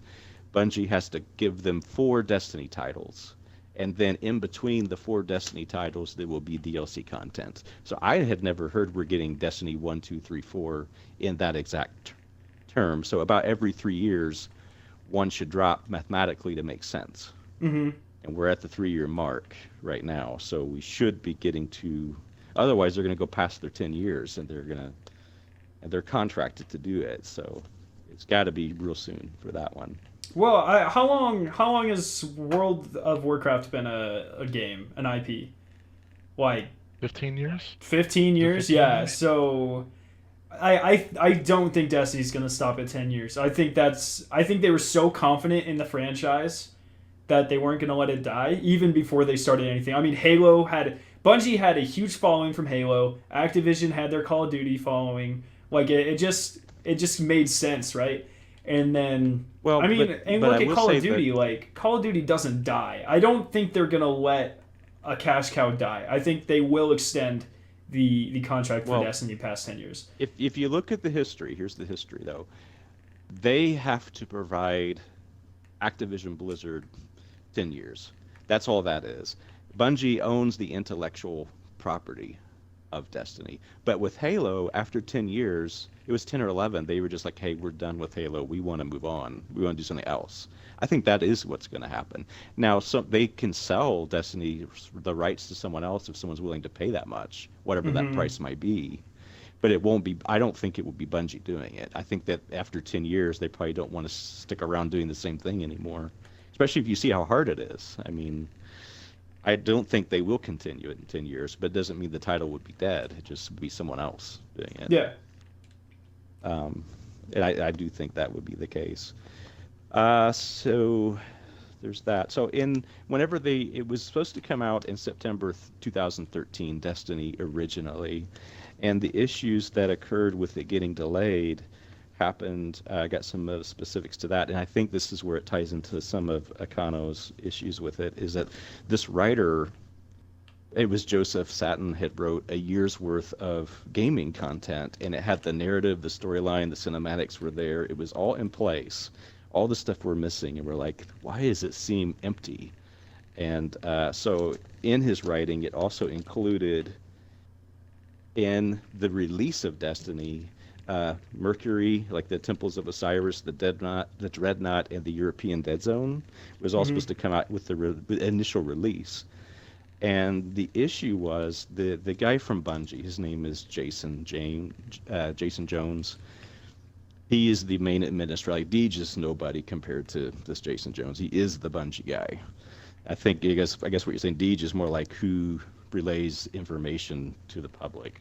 Bungie has to give them 4 Destiny titles. And then in between the 4 Destiny titles, there will be DLC content. So I had never heard we're getting Destiny 1, 2, 3, 4 in that exact term. So about every 3 years, one should drop mathematically to make sense. Mm-hmm. And we're at the 3-year mark right now. So we should be getting to... Otherwise, they're going to go past their 10 years, and they're contracted to do it. So it's got to be real soon for that one. Well, how long has World of Warcraft been a game, an IP? Like 15 years? 15 years? 15 Yeah. years? So I don't think Destiny's going to stop at 10 years. I think they were so confident in the franchise that they weren't going to let it die even before they started anything. I mean, Bungie had a huge following from Halo. Activision had their Call of Duty following. Like it just made sense, right? And then, well, I mean, look at Call of Duty. That... Like Call of Duty doesn't die. I don't think they're gonna let a cash cow die. I think they will extend the contract for Destiny past 10 years. If you look at the history, here's the history though. They have to provide Activision Blizzard 10 years. That's all that is. Bungie owns the intellectual property of Destiny. But with Halo, after 10 years, it was 10 or 11, they were just like, hey, we're done with Halo. We want to move on. We want to do something else. I think that is what's going to happen. Now, they can sell Destiny, the rights to someone else if someone's willing to pay that much, whatever that price might be. But it won't be, I don't think it will be Bungie doing it. I think that after 10 years, they probably don't want to stick around doing the same thing anymore, especially if you see how hard it is. I mean, I don't think they will continue it in 10 years, but it doesn't mean the title would be dead. It just would be someone else doing it. Yeah. And I do think that would be the case. So there's that. So whenever it was supposed to come out in September 2013, Destiny originally, and the issues that occurred with it getting delayed happened. I got some specifics to that, and I think this is where it ties into some of Akano's issues with it, is that this writer It was Joseph Satin had wrote a year's worth of gaming content, and it had the narrative, the storyline, the cinematics were there. It was all in place. All the stuff we're missing, and we're like, why does it seem empty? And so in his writing, it also included in the release of Destiny, Mercury, like the Temples of Osiris, the Dreadnought, and the European Dead Zone was all supposed to come out with the initial release. And the issue was the guy from Bungie, his name is Jason Jones. He is the main administrator. Like, Deej is nobody compared to this Jason Jones. He is the Bungie guy. I guess what you're saying, Deej is more like who relays information to the public.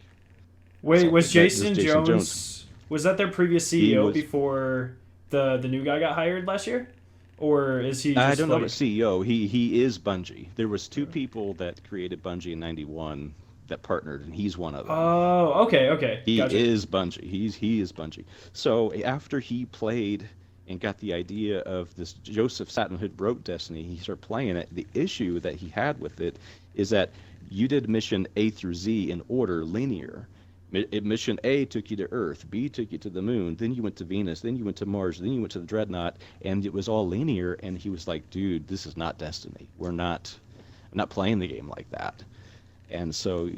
Wait, So was that Jason Jones, was that their previous CEO before the new guy got hired last year? Or is he just I don't know like... about CEO. He is Bungie. There was two people that created Bungie in '91 that partnered, and he's one of them. Oh, okay. He Gotcha. is Bungie. He is Bungie. So after he played and got the idea of this, Joseph Satin who wrote Destiny, he started playing it. The issue that he had with it is that you did mission A through Z in order, linear. Mission A took you to Earth, B took you to the Moon, then you went to Venus, then you went to Mars, then you went to the Dreadnought, and it was all linear. And he was like, "Dude, this is not Destiny. I'm not playing the game like that." And so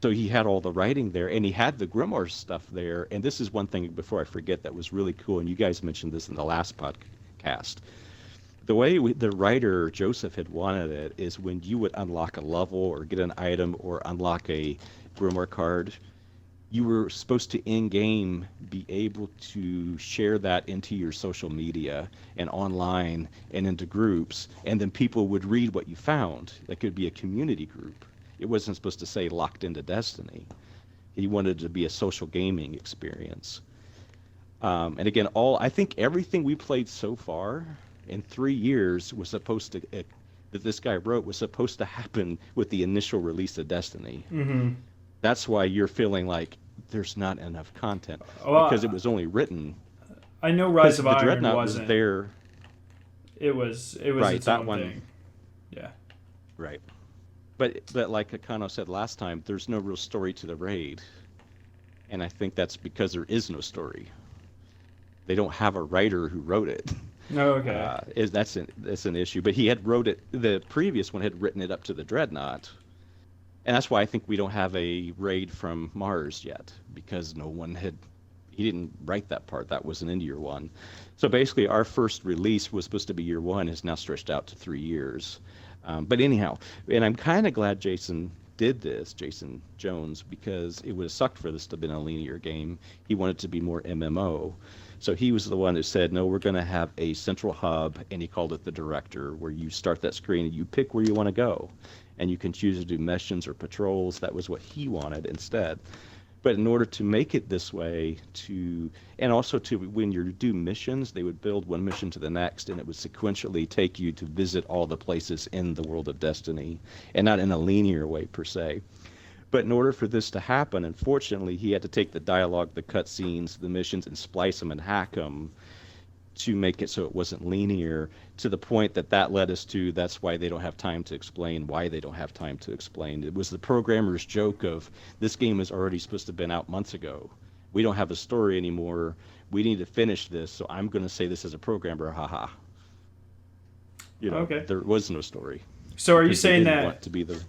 he had all the writing there, and he had the Grimoire stuff there. And this is one thing, before I forget, that was really cool. And you guys mentioned this in the last podcast. The way the writer Joseph had wanted it is when you would unlock a level or get an item or unlock a Grimoire card, you were supposed to in-game be able to share that into your social media and online and into groups, and then people would read what you found. That could be a community group. It wasn't supposed to say locked into Destiny. He wanted it to be a social gaming experience. And again, I think everything we played so far in 3 years was supposed to, that this guy wrote, was supposed to happen with the initial release of Destiny. Mm-hmm. That's why you're feeling like there's not enough content, Well, because it was only written. I know Rise of The Iron Dreadnought wasn't. was there. It was Right, its that own one. thing. Yeah. Right. But like Akano said last time, there's no real story to the raid. And I think that's because there is no story. They don't have a writer who wrote it. No, okay. That's an issue. But he had wrote it, the previous one had written it up to the Dreadnought. And that's why I think we don't have a raid from Mars yet, because he didn't write that part. That wasn't in year one. So basically our first release was supposed to be year one, is now stretched out to 3 years. But anyhow, and I'm kind of glad Jason did this, Jason Jones, because it would have sucked for this to have been a linear game. He wanted to be more MMO. So he was the one who said, no, we're going to have a central hub, and he called it the director, where you start that screen and you pick where you want to go. And you can choose to do missions or patrols. That was what he wanted instead. But in order to make it this way, and also to, when you do missions, they would build one mission to the next, and it would sequentially take you to visit all the places in the world of Destiny, and not in a linear way per se. But in order for this to happen, unfortunately, he had to take the dialogue, the cutscenes, the missions, and splice them and hack them to make it so it wasn't linear, to the point that led us to, that's why they don't have time to explain why they don't have time to explain. It was the programmer's joke of, this game is already supposed to have been out months ago. We don't have a story anymore. We need to finish this, so I'm going to say this as a programmer, haha. Okay. There was no story. So are you Because they saying didn't that... want to be the...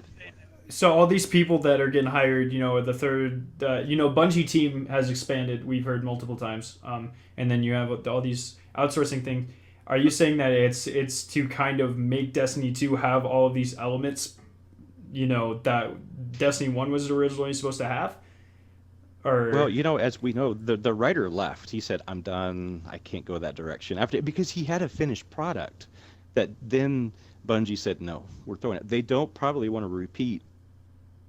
So all these people that are getting hired, the third, Bungie team has expanded. We've heard multiple times, and then you have all these outsourcing things. Are you saying that it's to kind of make Destiny 2 have all of these elements, that Destiny 1 was originally supposed to have? Or Well, as we know, the writer left. He said, "I'm done. I can't go that direction." Because he had a finished product, that then Bungie said, "No, we're throwing it." They don't probably want to repeat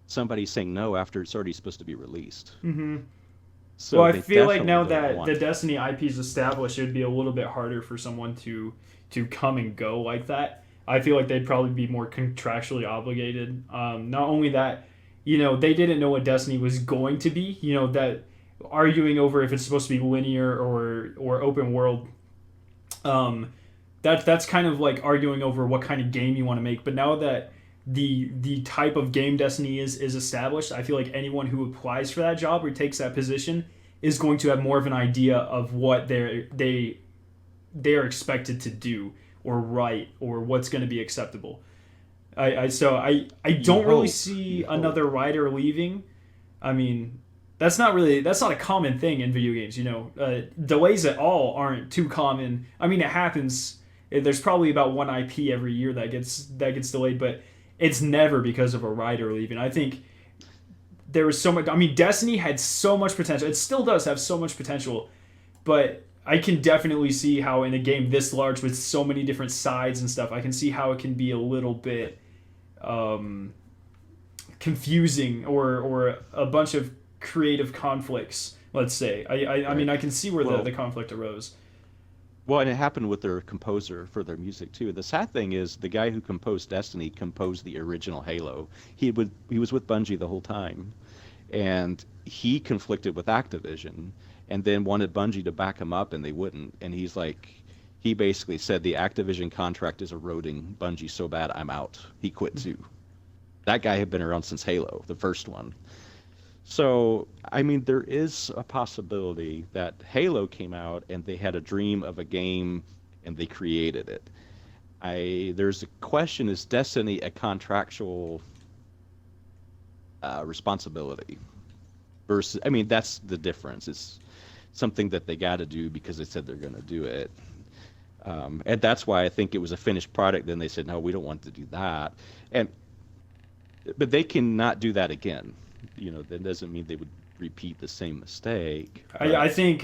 somebody saying no after it's already supposed to be released. Mm-hmm. So well, I they feel like definitely now don't that want the it. Destiny IP is established, it would be a little bit harder for someone to come and go like that. I feel like they'd probably be more contractually obligated. Not only that, they didn't know what Destiny was going to be. That arguing over if it's supposed to be linear or open world. That's kind of like arguing over what kind of game you want to make. But now that the type of game Destiny is established, I feel like anyone who applies for that job or takes that position is going to have more of an idea of what they're expected to do or write or what's going to be acceptable. I don't really see another writer leaving. I mean, that's not a common thing in video games. Delays at all aren't too common. I mean, it happens. There's probably about one IP every year that gets delayed, but it's never because of a writer leaving. I think there was so much. I mean, Destiny had so much potential. It still does have so much potential, but I can definitely see how in a game this large with so many different sides and stuff, I can see how it can be a little bit confusing or a bunch of creative conflicts. Let's say. I mean, I can see where the conflict arose. Well, and it happened with their composer for their music too. The sad thing is, the guy who composed Destiny composed the original Halo. He was with Bungie the whole time, and he conflicted with Activision, and then wanted Bungie to back him up, and they wouldn't. And he basically said the Activision contract is eroding Bungie so bad, I'm out. He quit too. That guy had been around since Halo, the first one. So, I mean, there is a possibility that Halo came out and they had a dream of a game and they created it. There's a question, is Destiny a contractual responsibility? Versus, I mean, that's the difference. It's something that they got to do because they said they're going to do it. And that's why I think it was a finished product. Then they said, no, we don't want to do that. But they cannot do that again. That doesn't mean they would repeat the same mistake. I think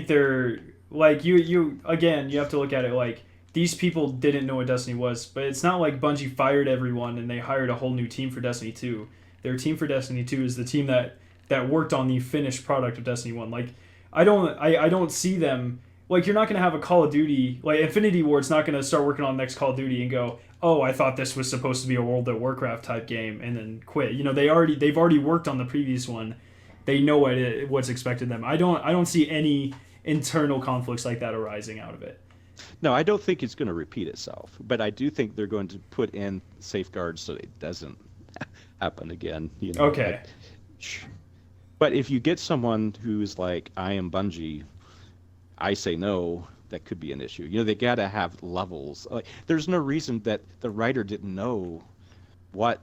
they're like you again. You have to look at it like these people didn't know what Destiny was, but it's not like Bungie fired everyone and they hired a whole new team for Destiny 2. Their team for Destiny 2 is the team that worked on the finished product of Destiny 1. Like I don't see them. Like, you're not going to have a Call of Duty, like Infinity Ward's not going to start working on the next Call of Duty and go, oh, I thought this was supposed to be a World of Warcraft type game, and then quit. They've already worked on the previous one. They know what's expected of them. I don't see any internal conflicts like that arising out of it. No, I don't think it's going to repeat itself, but I do think they're going to put in safeguards so it doesn't happen again. Okay. But if you get someone who's like, I am Bungie, I say no, that could be an issue. They got to have levels. Like, there's no reason that the writer didn't know what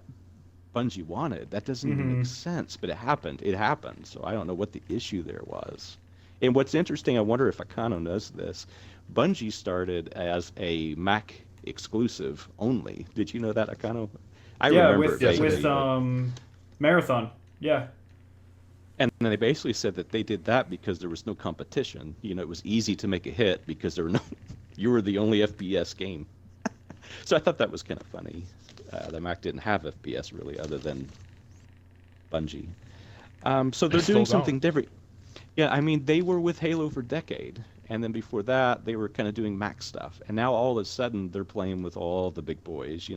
Bungie wanted. That doesn't even make sense, but it happened. It happened. So I don't know what the issue there was. And what's interesting, I wonder if Akano knows this, Bungie started as a Mac exclusive only. Did you know that, Akano? I remember with Marathon. Yeah. And then they basically said that they did that because there was no competition. It was easy to make a hit because you were the only FPS game. So I thought that was kind of funny. The Mac didn't have FPS really, other than Bungie. So they're doing something different. Yeah, I mean, they were with Halo for a decade, and then before that, they were kind of doing Mac stuff. And now all of a sudden, they're playing with all the big boys,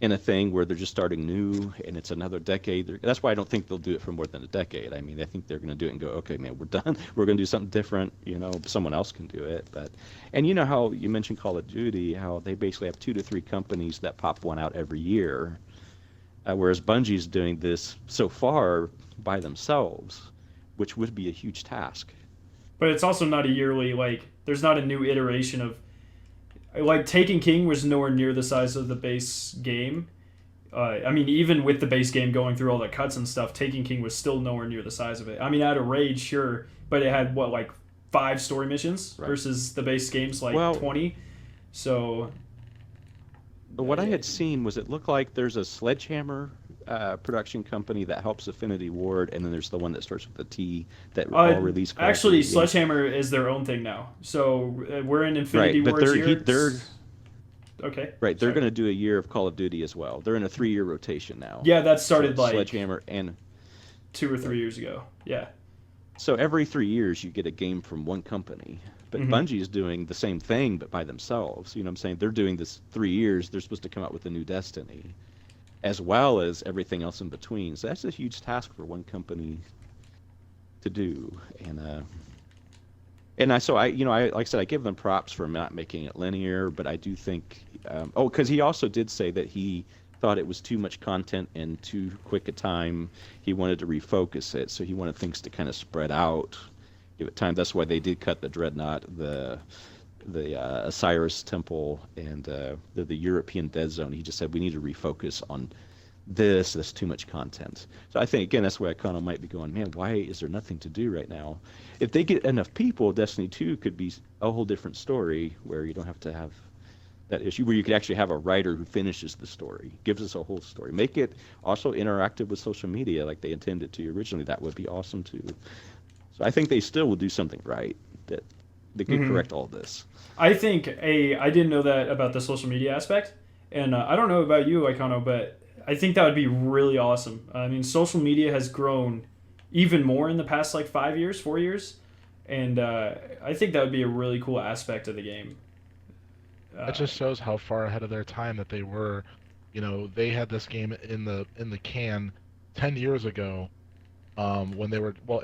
in a thing where they're just starting new, and it's another decade. That's why I don't think they'll do it for more than a decade. I mean, I think they're going to do it and go, okay, man, we're done. We're going to do something different. Someone else can do it. And you know how you mentioned Call of Duty, how they basically have 2 to 3 companies that pop one out every year, whereas Bungie's doing this so far by themselves, which would be a huge task. But it's also not a yearly, like, there's not a new iteration of. Like, Taken King was nowhere near the size of the base game. I mean, even with the base game going through all the cuts and stuff, Taken King was still nowhere near the size of it. I mean, out of Rage, sure, but it had, 5 story missions versus the base game's, 20. So. But what I had seen was it looked like there's a Sledgehammer production company that helps Infinity Ward, and then there's the one that starts with a T that all release. Actually, Sledgehammer is their own thing now. So we're in Infinity Ward's year. Okay. Right, they're going to do a year of Call of Duty as well. They're in a 3-year rotation now. Yeah, that started Sledgehammer and 2 or 3 years ago. Yeah. So every 3 years you get a game from one company. But Bungie is doing the same thing, but by themselves. You know what I'm saying? They're doing this 3 years. They're supposed to come out with a new Destiny, as well as everything else in between. So that's a huge task for one company to do. And like I said, I give them props for not making it linear, but I do think Because he also did say that he thought it was too much content in too quick a time. He wanted to refocus it, so he wanted things to kind of spread out, give it time. That's why they did cut the Dreadnought, the Osiris Temple, and the European Dead Zone. He just said we need to refocus on this. That's too much content. So I think again that's where I kind of might be going. Man, why is there nothing to do right now? If they get enough people, Destiny 2 could be a whole different story where you don't have to have that issue, where you could actually have a writer who finishes the story, gives us a whole story, make it also interactive with social media like they intended to originally. That would be awesome too. So I think they still will do something right, that they could correct all this. I think I didn't know that about the social media aspect, and I don't know about you, Icano, but I think that would be really awesome. I mean, social media has grown even more in the past 4 years, and I think that would be a really cool aspect of the game. It just shows how far ahead of their time that they were. They had this game in the can 10 years ago, when they were, well,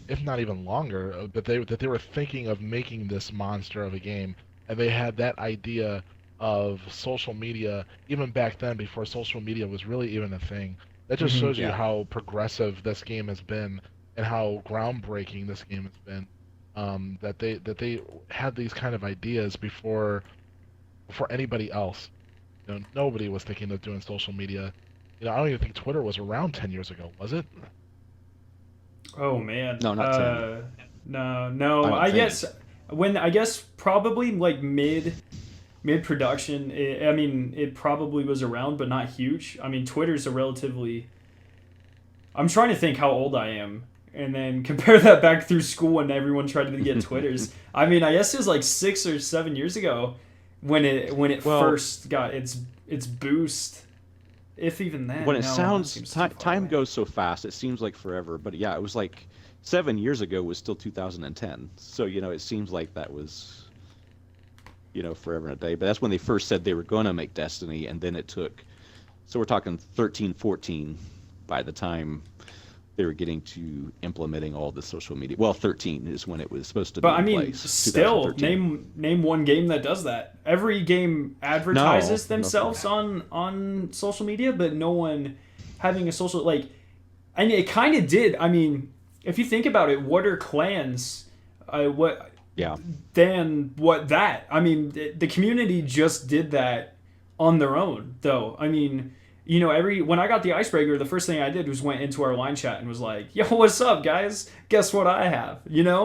if not even longer, that they were thinking of making this monster of a game, and they had that idea of social media even back then, before social media was really even a thing. That just shows you how progressive this game has been and how groundbreaking this game has been. That they had these kind of ideas before anybody else. Nobody was thinking of doing social media. I don't even think Twitter was around 10 years ago, was it? Oh man. No, not 10. No. I guess probably mid production. It probably was around, but not huge. I mean, Twitter's a relatively. I'm trying to think how old I am, and then compare that back through school when everyone tried to get Twitters. I mean, I guess it was 6 or 7 years ago when it first got its boost. If even then. When it time goes so fast, it seems like forever. But yeah, it was 7 years ago was still 2010. So it seems like that was forever and a day. But that's when they first said they were going to make Destiny, and then it took. So we're talking 13, 14 by the time they were getting to implementing all the social media. Well, 13 is when it was supposed to be in place. Still, name one game that does that. Every game advertises themselves on social media, but no one having a social and it kind of did. I mean, if you think about it, what are clans? Then what that? I mean, the community just did that on their own, though. I mean. When I got the icebreaker, the first thing I did was went into our line chat and was like, "Yo, what's up, guys? Guess what I have?" The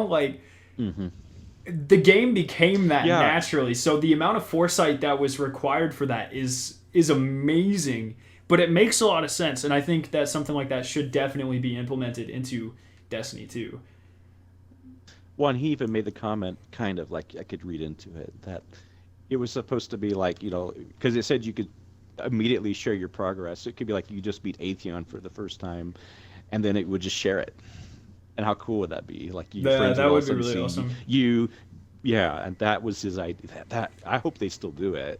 game became that naturally. So the amount of foresight that was required for that is amazing. But it makes a lot of sense, and I think that something like that should definitely be implemented into Destiny 2. Well, and he even made the comment, kind of I could read into it, that it was supposed to be because it said you could immediately share your progress. It could be you just beat Atheon for the first time, and then it would just share it. And how cool would that be? Your friends that would be really awesome. And that was his idea. That I hope they still do it.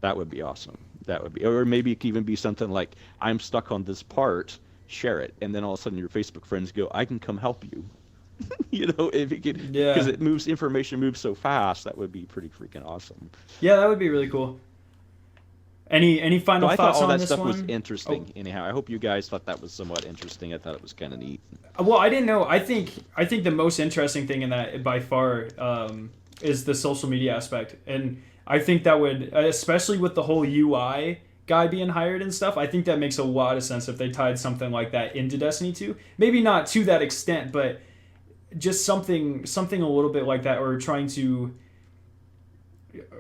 That would be awesome. That would be, or maybe it could even be something like, I'm stuck on this part, share it, and then all of a sudden your Facebook friends go, I can come help you. If it could, because information moves so fast, that would be pretty freaking awesome. Yeah, that would be really cool. Any final thoughts on this one? I thought all that stuff was interesting. Anyhow, I hope you guys thought that was somewhat interesting. I thought it was kind of neat. Well, I didn't know. I think the most interesting thing in that by far is the social media aspect, and I think that would, especially with the whole UI guy being hired and stuff, I think that makes a lot of sense if they tied something like that into Destiny 2. Maybe not to that extent, but just something a little bit like that, or trying to.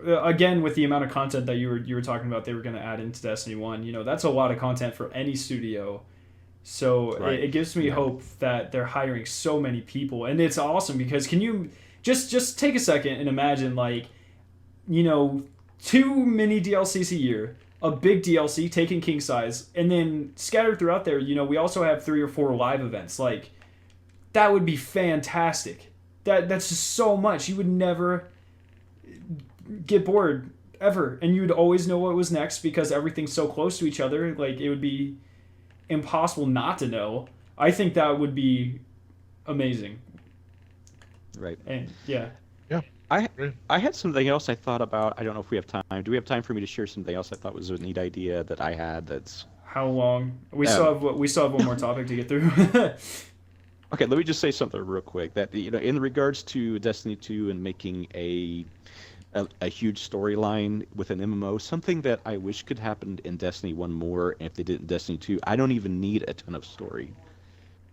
Again, with the amount of content that you were talking about, they were going to add into Destiny 1. That's a lot of content for any studio. So it gives me hope that they're hiring so many people, and it's awesome because can you just take a second and imagine 2 mini DLCs a year, a big DLC taking king size, and then scattered throughout there, we also have 3 or 4 live events. That would be fantastic. That's just so much. You would never get bored ever, and you'd always know what was next because everything's so close to each other. It would be impossible not to know. I think that would be amazing. Right. And yeah. I Agree. I had something else I thought about. I don't know if we have time. Do we have time for me to share something else I thought was a neat idea that I had? That's How long? um, We still have one more topic to get through. okay. Let me just say something real quick. That in regards to Destiny 2 and making a huge storyline with an MMO, something that I wish could happen in Destiny 1 more, and if they did in Destiny 2, I don't even need a ton of story.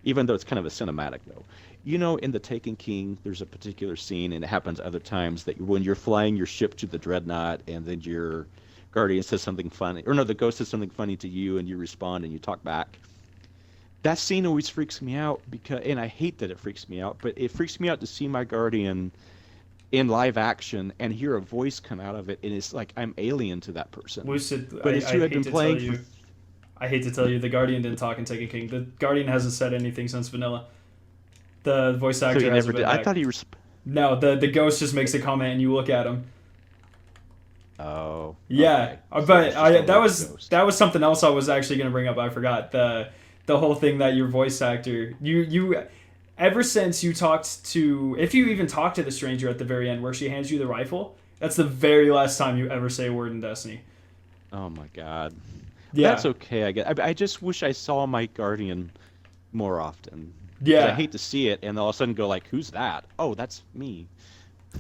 Even though it's kind of a cinematic though. In the Taken King, there's a particular scene, and it happens other times that when you're flying your ship to the Dreadnought, and then your guardian says something funny, or no, the ghost says something funny to you, and you respond and you talk back. That scene always freaks me out because, and I hate that it freaks me out, but it freaks me out to see my guardian in live action and hear a voice come out of it, and it's like I'm alien to that person. Lucid, But as you had been playing for I hate to tell you, the Guardian didn't talk in Taken King. The Guardian hasn't said anything since vanilla. The voice so actor he hasn't never been did. back. I thought he was. No, the ghost just makes a comment and you look at him. Oh. Yeah, Okay. So but it's just a ghost. that was something else I was actually gonna bring up. I forgot the whole thing that your voice actor you ever since you talked to, if you even talked to the stranger at the very end where she hands you the rifle, that's the very last time you ever say a word in Destiny. Oh my god. Yeah, That's okay, I guess. I just wish I saw my guardian more often. 'Cause I yeah. hate to see it and all of a sudden go like, "Who's that?" Oh, that's me.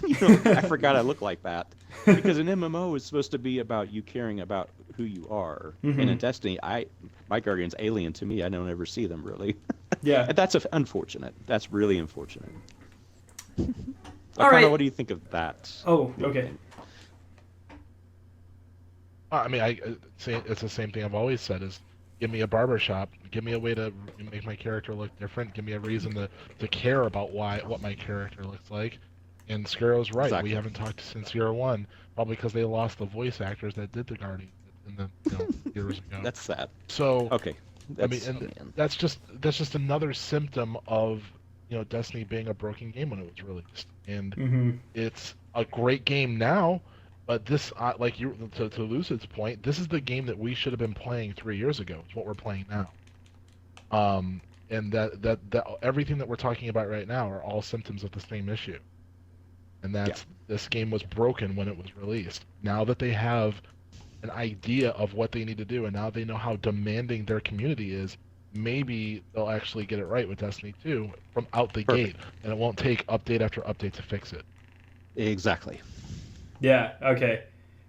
I forgot I look like that. Because an MMO is supposed to be about you caring about who you are. And in Mhm. Destiny, my guardian's alien to me. I don't ever see them really. Yeah. And that's unfortunate. That's really unfortunate. All right. What do you think of that? Oh, okay. I mean, I say it's the same thing I've always said: is give me a barber shop, give me a way to make my character look different, give me a reason to care about what my character looks like. And Scarrow's right. Exactly. We haven't talked since year one, probably because they lost the voice actors that did the Guardian in the years ago. That's sad. So Okay. I mean, That's, and man. that's just another symptom of Destiny being a broken game when it was released, and Mm-hmm. it's a great game now. But this, like you to Lucid's point, this is the game that we should have been playing 3 years ago. It's what we're playing now. And that everything that we're talking about right now are all symptoms of the same issue. And that's this game was broken when it was released. Now that they have an idea of what they need to do, and now they know how demanding their community is, maybe they'll actually get it right with Destiny 2 from out the Perfect. gate, and it won't take update after update to fix it. Exactly. Yeah, okay.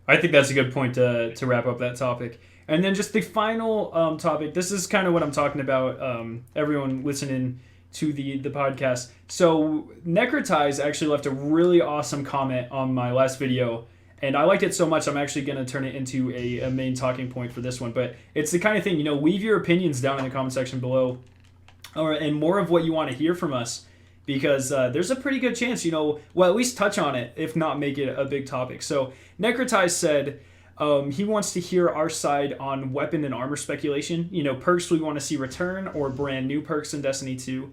I think that's a good point to wrap up that topic. And then just the final topic. This is kind of what I'm talking about, everyone listening to the podcast. So Necrotize actually left a really awesome comment on my last video, and I liked it so much I'm actually going to turn it into a main talking point for this one. But it's the kind of thing, leave your opinions down in the comment section below, and more of what you want to hear from us. Because there's a pretty good chance, well, at least touch on it, if not make it a big topic. So Necrotize said he wants to hear our side on weapon and armor speculation. Perks we want to see return or brand new perks in Destiny 2.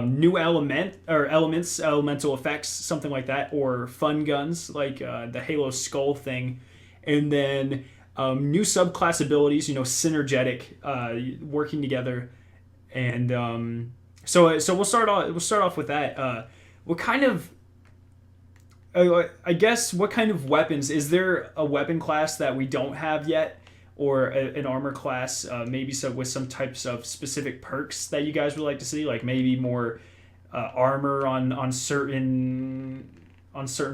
New elements, elemental effects, something like that, or fun guns like the Halo Skull thing. And then new subclass abilities, synergetic, working together. And so we'll start off with that. What kind of, I guess, what kind of weapons is there? A weapon class that we don't have yet, or an armor class, maybe with some types of specific perks that you guys would like to see, like maybe more armor on certain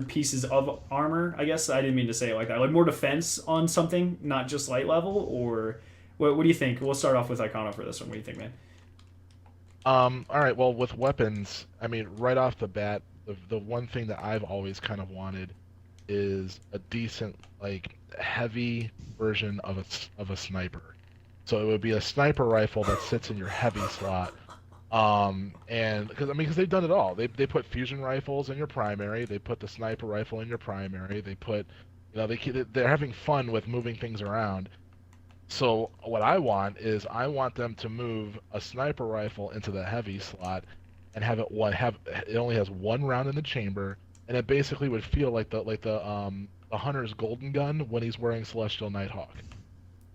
pieces of armor. I guess I didn't mean to say it like that. Like more defense on something, not just light level. Or what do you think? We'll start off with Icona for this one. What do you think, man? All right. Well, with weapons, I mean, right off the bat, the one thing that I've always kind of wanted is a decent, like, heavy version of a sniper. So it would be a sniper rifle that sits in your heavy slot. And because they've done it all. They put fusion rifles in your primary. They put the sniper rifle in your primary. They put, they're having fun with moving things around. So what I want them to move a sniper rifle into the heavy slot, and have it only has one round in the chamber, and it basically would feel like the hunter's golden gun when he's wearing Celestial Nighthawk,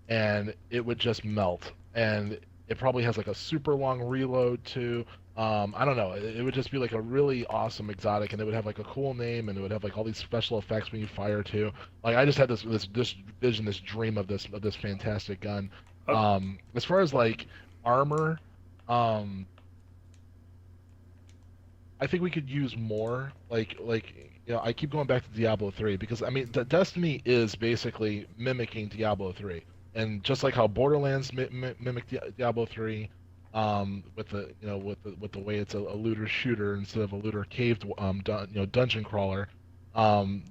and it would just melt. And It probably has like a super long reload too. I don't know. It would just be like a really awesome exotic, and it would have like a cool name, and it would have like all these special effects when you fire too. Like I just had this vision, this dream of this fantastic gun. Oh, As far as like armor, um, I think we could use more. I keep going back to Diablo 3 because I mean, Destiny is basically mimicking Diablo 3, and just like how Borderlands mimicked Diablo 3, with the way it's a looter shooter instead of a looter cave dungeon crawler.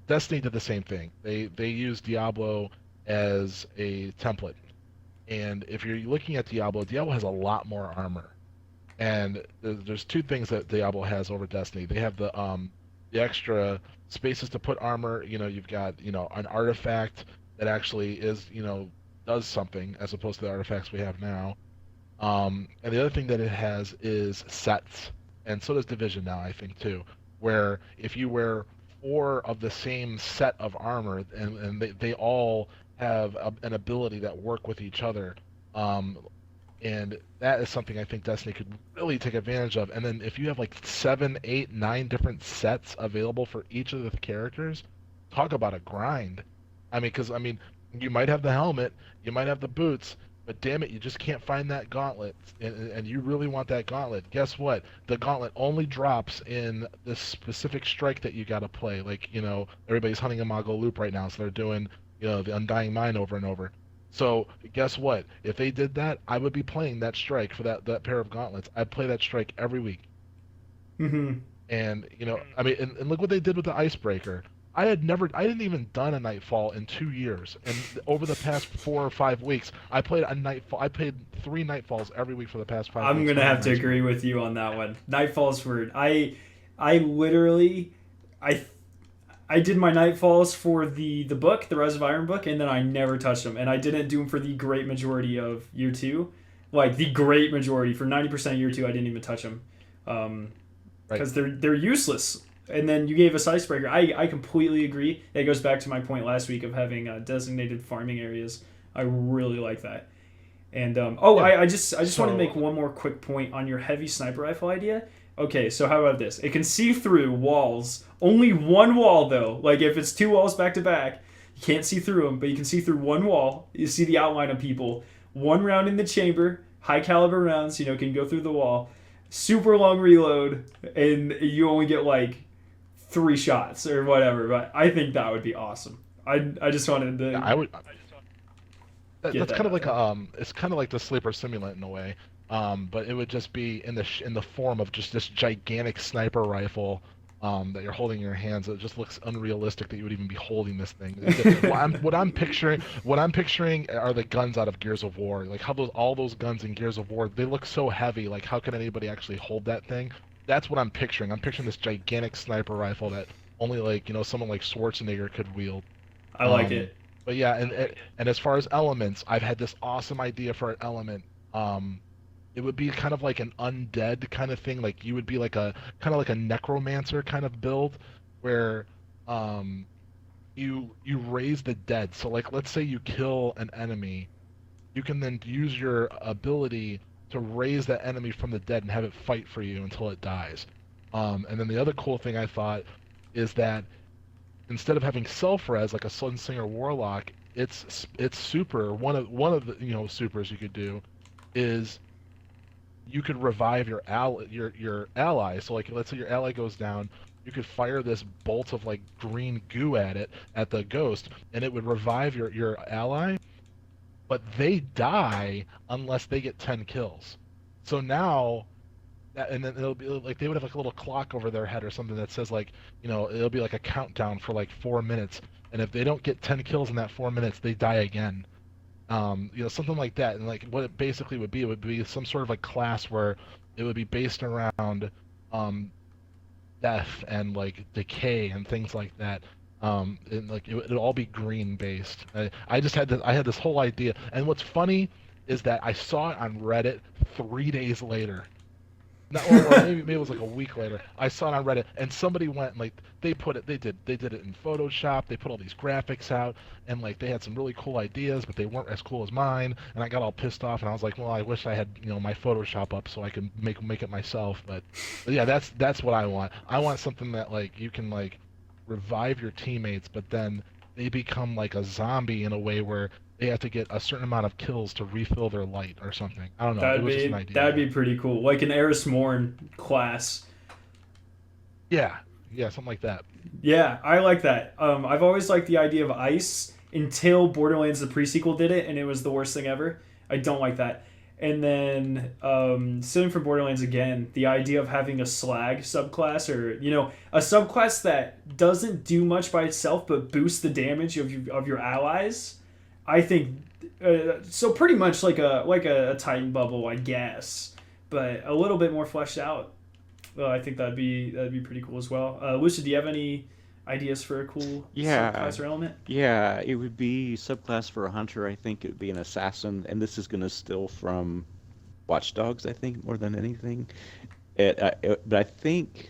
Destiny did the same thing. They used Diablo as a template, and if you're looking at Diablo has a lot more armor. And there's two things that Diablo has over Destiny. They have the extra spaces to put armor. You've got an artifact that actually does something as opposed to the artifacts we have now. And the other thing that it has is sets, and so does Division now, I think too. Where if you wear four of the same set of armor, and they all have an ability that work with each other. Um, and that is something I think Destiny could really take advantage of. And then if you have like 7, 8, 9 different sets available for each of the characters, talk about a grind. Because you might have the helmet, you might have the boots, but damn it, you just can't find that gauntlet, and you really want that gauntlet. Guess what? The gauntlet only drops in this specific strike that you got to play. Like everybody's hunting a Mago loop right now, so they're doing the Undying Mine over and over. So guess what? If they did that, I would be playing that strike for that pair of gauntlets. I'd play that strike every week. mm-hmm. And and look what they did with the icebreaker. I didn't even done a nightfall in 2 years, and over the past 4 or 5 weeks, I played a nightfall. I played 3 nightfalls every week for the past 5 I'm weeks. gonna have to agree with you on that one. Nightfall's weird. I literally, I did my nightfalls for the book, the Rise of Iron book, and then I never touched them. And I didn't do them for the great majority of year 2, like the great majority. For 90% of year 2, I didn't even touch them, because they're useless. And then you gave us icebreaker. I completely agree. It goes back to my point last week of having designated farming areas. I really like that. And I just want to make one more quick point on your heavy sniper rifle idea. Okay, so how about this? It can see through walls. Only one wall, though. Like, if it's 2 walls back to back, you can't see through them, but you can see through one wall. You see the outline of people. 1 round in the chamber, high caliber rounds, can go through the wall. Super long reload, and you only get, like, 3 shots or whatever. But I think that would be awesome. I just wanted to... Yeah, I would... That's kind of like out. it's kind of like the sleeper simulant in a way, but it would just be in the form of just this gigantic sniper rifle that you're holding in your hands. It just looks unrealistic that you would even be holding this thing. What I'm picturing are the guns out of Gears of War. Like how all those guns in Gears of War, they look so heavy. Like how can anybody actually hold that thing? That's what I'm picturing. I'm picturing this gigantic sniper rifle that only someone like Schwarzenegger could wield. I like it. But yeah, and as far as elements, I've had this awesome idea for an element. It would be kind of like an undead kind of thing. Like you would be like a kind of like a necromancer kind of build, where you raise the dead. So like let's say you kill an enemy, you can then use your ability to raise that enemy from the dead and have it fight for you until it dies. And then the other cool thing I thought is that instead of having self-res like a Sunslinger Warlock, it's super. One of the supers you could do is you could revive your ally. So like let's say your ally goes down, you could fire this bolt of like green goo at the ghost, and it would revive your ally, but they die unless they get 10 kills. So now and then it'll be like they would have like a little clock over their head or something that says like it'll be like a countdown for like 4 minutes, and if they don't get 10 kills in that 4 minutes, they die again. Something like that. And like what it basically would be, it would be some sort of like class where it would be based around death and like decay and things like that. And like it'll all be green based. I had this whole idea, and what's funny is that I saw it on Reddit 3 days later. No, or maybe it was like a week later. I saw it on Reddit, and somebody went and, like they did it in Photoshop. They put all these graphics out, and like they had some really cool ideas, but they weren't as cool as mine. And I got all pissed off, and I was like, well, I wish I had my Photoshop up so I could make it myself. But yeah, that's what I want. I want something that like you can like revive your teammates, but then they become like a zombie in a way where they have to get a certain amount of kills to refill their light or something. I don't know. It was just an idea. That'd be pretty cool, like an Eris Morn class. Yeah, yeah, something like that. Yeah, I like that. I've always liked the idea of ice until Borderlands the pre-sequel did it, and it was the worst thing ever. I don't like that. And then, sitting for Borderlands again, the idea of having a slag subclass, or a subclass that doesn't do much by itself but boosts the damage of your allies. I think so. Pretty much like a Titan bubble, I guess, but a little bit more fleshed out. I think that'd be pretty cool as well. Lucia, do you have any ideas for a cool Yeah, subclass or element? yeah, it would be subclass for a hunter. I think it would be an assassin, and this is going to steal from Watch Dogs, I think, more than anything. But I think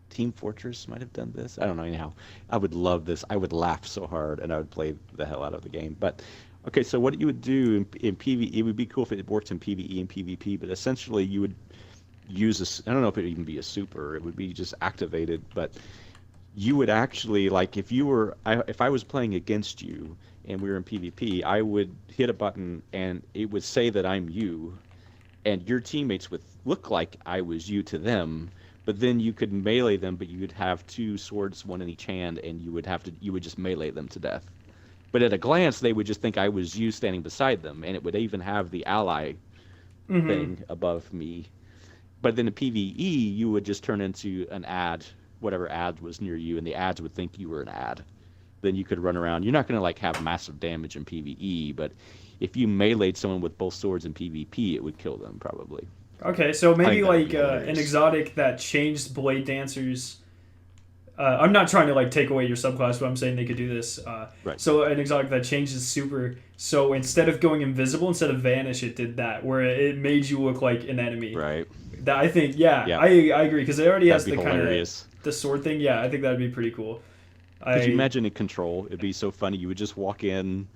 Team Fortress might have done this. I don't know. Anyhow, I would love this. I would laugh so hard, and I would play the hell out of the game. But okay, so what you would do in PvE, it would be cool if it worked in PvE and PvP, but essentially you would use I don't know if it would even be a super. It would be just activated, but you would actually like if I was playing against you and we were in PvP, I would hit a button and it would say that I'm you, and your teammates would look like I was you to them, but then you could melee them, but you would have two swords, one in each hand, and you would just melee them to death. But at a glance, they would just think I was you standing beside them, and it would even have the ally thing above me. But then in PvE, you would just turn into an ad, whatever ad was near you, and the ads would think you were an ad. Then you could run around. You're not going to like have massive damage in PvE, but if you meleeed someone with both swords in PvP, it would kill them probably. Okay, so maybe that'd like be an hilarious. exotic that changed blade dancers. I'm not trying to like take away your subclass, but I'm saying they could do this. Right. So an exotic that changes super. So instead of going invisible, instead of vanish, it did that, where it made you look like an enemy. Right. That I think, yeah. Yeah. I agree, because it already has That'd the be kind of hilarious. the sword thing. Yeah, I think that'd be pretty cool. Could you imagine in Control? It'd be so funny. You would just walk in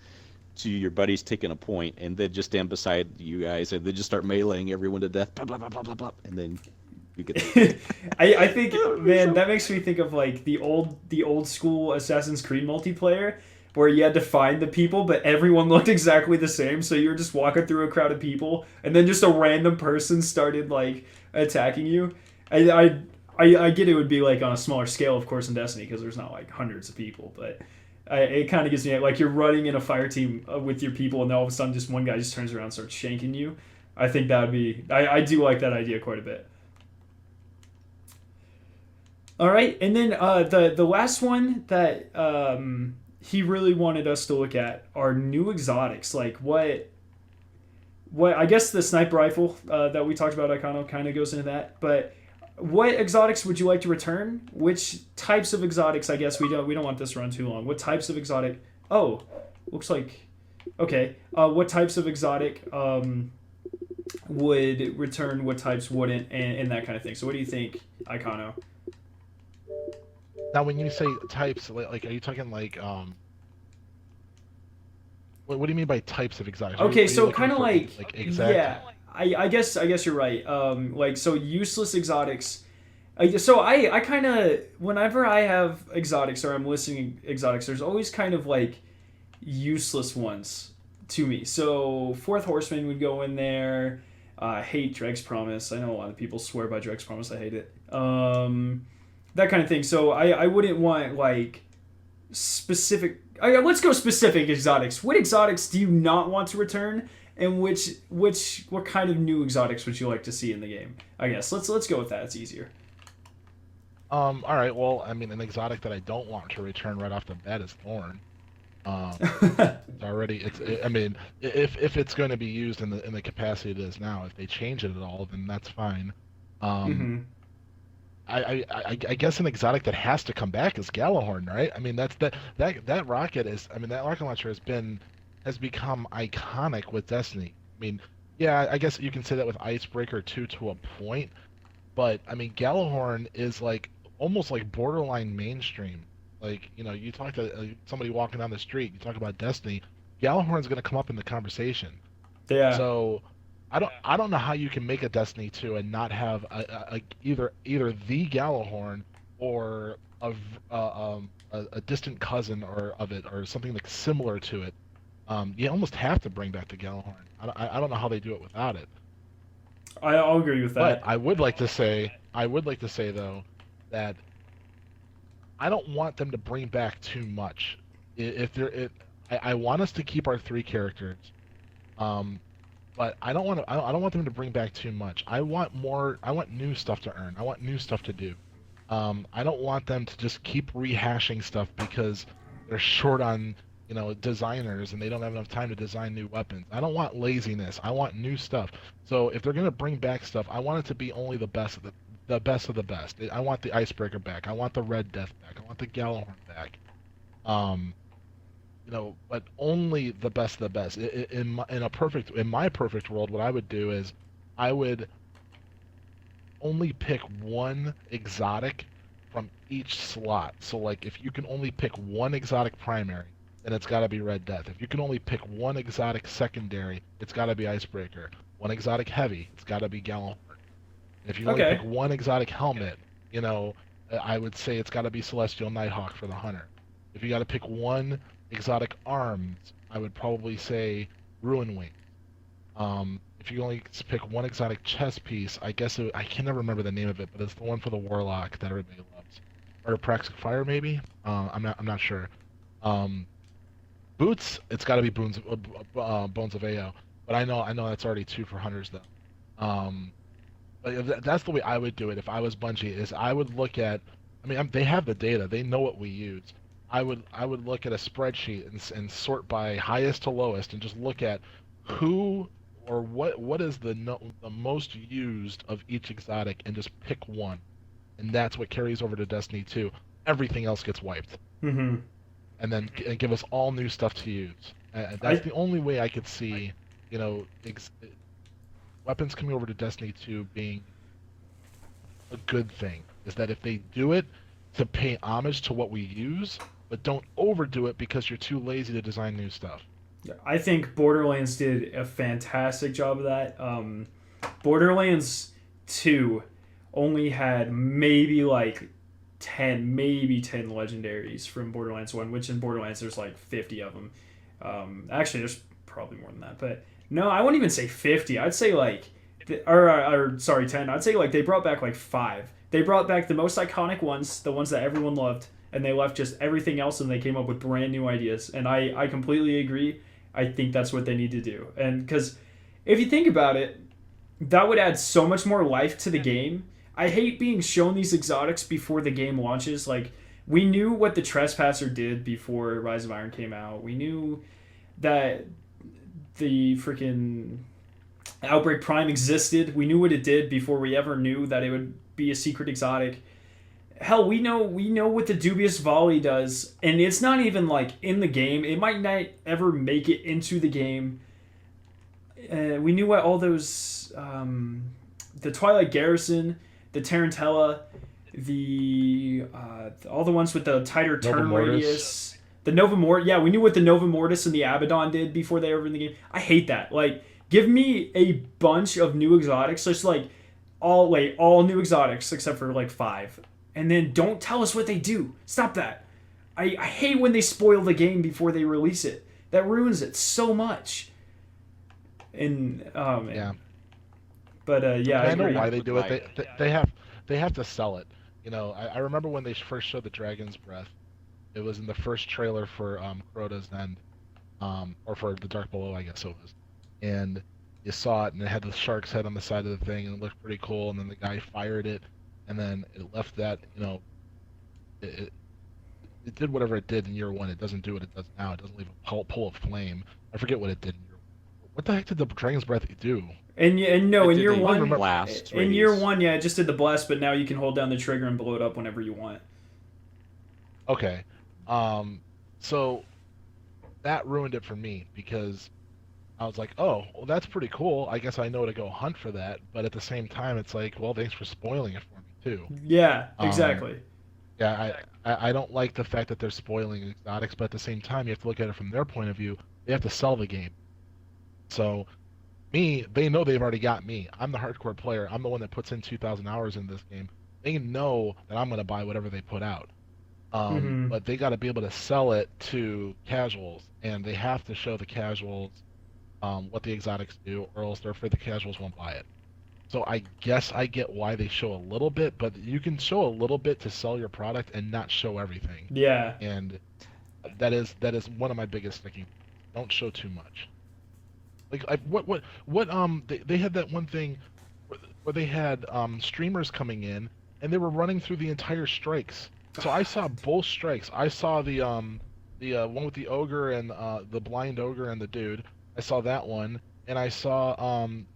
to your buddies taking a point, and they'd just stand beside you guys, and they'd just start meleeing everyone to death. Blah, blah, blah, blah, blah, blah, and then you get. I think, man, that makes me think of like the old school Assassin's Creed multiplayer, where you had to find the people, but everyone looked exactly the same. So you were just walking through a crowd of people, and then just a random person started like attacking you. I get it would be like on a smaller scale, of course, in Destiny, because there's not like hundreds of people, but it kind of gives me like you're running in a fire team with your people, and then all of a sudden just one guy just turns around and starts shanking you. I think that would be I do like that idea quite a bit. All right, and then the last one that he really wanted us to look at are new exotics. Like what I guess the sniper rifle that we talked about, Icano, kind of goes into that. But what exotics would you like to return? Which types of exotics? I guess we don't want this to run too long. What types of exotic? Oh, looks like okay. What types of exotic would return? What types wouldn't? And that kind of thing. So what do you think, Icano? Now, when you say types, like, are you talking like what do you mean by types of exotics? Okay, are you so looking kind of for, like exact? yeah, I guess you're right. Like so useless exotics. So I kind of whenever I have exotics or I'm listing exotics, there's always kind of like useless ones to me. So Fourth Horseman would go in there. I hate Dreg's Promise. I know a lot of people swear by Dreg's Promise. I hate it. That kind of thing. So I wouldn't want like specific. Let's go specific exotics. What exotics do you not want to return, and what kind of new exotics would you like to see in the game? I guess let's go with that. It's easier. All right. Well, I mean, an exotic that I don't want to return right off the bat is Thorn. I mean, if it's going to be used in the capacity it is now, if they change it at all, then that's fine. I guess an exotic that has to come back is Galahorn, right? I mean, that rocket is. I mean, that rocket launcher has become iconic with Destiny. I mean, Yeah, I guess you can say that with Icebreaker too to a point, but I mean Gjallarhorn is like almost like borderline mainstream. Like, you talk to somebody walking down the street, you talk about Destiny, Gjallarhorn's going to come up in the conversation. Yeah. So I don't know how you can make a Destiny 2 and not have either the Gjallarhorn or a distant cousin or of it or something like similar to it. You almost have to bring back the Gjallarhorn. I don't know how they do it without it. I'll agree with But that. I would like to say though that I don't want them to bring back too much. If they're it, I want us to keep our three characters. Um, but I don't want to. I don't want them to bring back too much. I want more. I want new stuff to earn. I want new stuff to do. I don't want them to just keep rehashing stuff because they're short on, designers and they don't have enough time to design new weapons. I don't want laziness. I want new stuff. So if they're gonna bring back stuff, I want it to be only the best of the best of the best. I want the Icebreaker back. I want the Red Death back. I want the Gjallarhorn back. Um, but only the best of the best. In my perfect world, what I would do is I would only pick one exotic from each slot. So like if you can only pick one exotic primary, then it's got to be Red Death. If you can only pick one exotic secondary, it's got to be Icebreaker. One exotic heavy, it's got to be Gallon. If you only pick Okay. one exotic helmet, I would say it's got to be Celestial Nighthawk for the hunter. If you got to pick one exotic arms, I would probably say Ruin Wing. If you only pick one exotic chess piece, I guess I can never remember the name of it, but it's the one for the warlock that everybody loves, or Praxic Fire maybe. I'm not sure. Um, Boots, it's got to be Bones of Ao, but I know that's already two for hunters though. But that's the way I would do it if I was Bungie. Is I would look at, I mean, they have the data, they know what we use. I would look at a spreadsheet and sort by highest to lowest and just look at who or what is the no, the most used of each exotic and just pick one, and that's what carries over to Destiny 2. Everything else gets wiped, Mm-hmm. and then give us all new stuff to use. That's I the only way I could see, you know, weapons coming over to Destiny 2 being a good thing. Is that if they do it to pay homage to what we use, but don't overdo it because you're too lazy to design new stuff. I think Borderlands did a fantastic job of that. Borderlands 2 only had maybe 10 legendaries from Borderlands 1, which in Borderlands there's like 50 of them. Actually, there's probably more than that, but no, I wouldn't even say 50. I'd say like, or sorry, 10. I'd say like they brought back like five. They brought back the most iconic ones, the ones that everyone loved, and they left just everything else and they came up with brand new ideas. And I completely agree. I think that's what they need to do. And because if you think about it, that would add so much more life to the game. I hate being shown these exotics before the game launches. Like, we knew what the Trespasser did before Rise of Iron came out. We knew that the freaking Outbreak Prime existed. We knew what it did before we ever knew that it would be a secret exotic. Hell, we know what the dubious volley does, and it's not even like in the game. It might not ever make it into the game. We knew what all those the Twilight Garrison, the Tarantella, the all the ones with the tighter Nova turn Mortis. radius. The Nova Mortis, yeah, we knew what the Nova Mortis and the Abaddon did before they were in the game. I hate that. Like, give me a bunch of new exotics, just like all new exotics except for like five, and then don't tell us what they do. Stop that. I hate when they spoil the game before they release it. That ruins it so much. And oh Yeah. man, but yeah, I I know agree. why they do it. They have to sell it. I remember when they first showed the Dragon's Breath. It was in the first trailer for Crota's End, or for the Dark Below, I guess it was. And you saw it, and it had the shark's head on the side of the thing, and it looked pretty cool. And then the guy fired it, and then it left that. It, it, it did whatever it did in year one. It doesn't do what it does now. It doesn't leave a pull of flame. I forget what it did in year one. What the heck did the Dragon's Breath do? And no, It in did year a one, blast in year radius. one, yeah, it just did the blast, but now you can hold down the trigger and blow it up whenever you want. Okay. So that ruined it for me because I was like, oh, well, that's pretty cool. I guess I know to go hunt for that. But at the same time, it's like, well, thanks for spoiling it for me too. Yeah, Um, exactly. yeah, I don't like the fact that they're spoiling exotics, but at the same time, you have to look at it from their point of view. They have to sell the game. So me, they know they've already got me. I'm the hardcore player. I'm the one that puts in 2,000 hours in this game. They know that I'm going to buy whatever they put out. Hmm. But they got to be able to sell it to casuals, and they have to show the casuals what the exotics do, or else they're afraid the casuals won't buy it. So I guess I get why they show a little bit, but you can show a little bit to sell your product and not show everything. Yeah. And that is one of my biggest sticking. Don't show too much. Like they had that one thing where they had streamers coming in and they were running through the entire strikes. So I saw both strikes. I saw the one with the ogre and the blind ogre and the dude. I saw that one, and I saw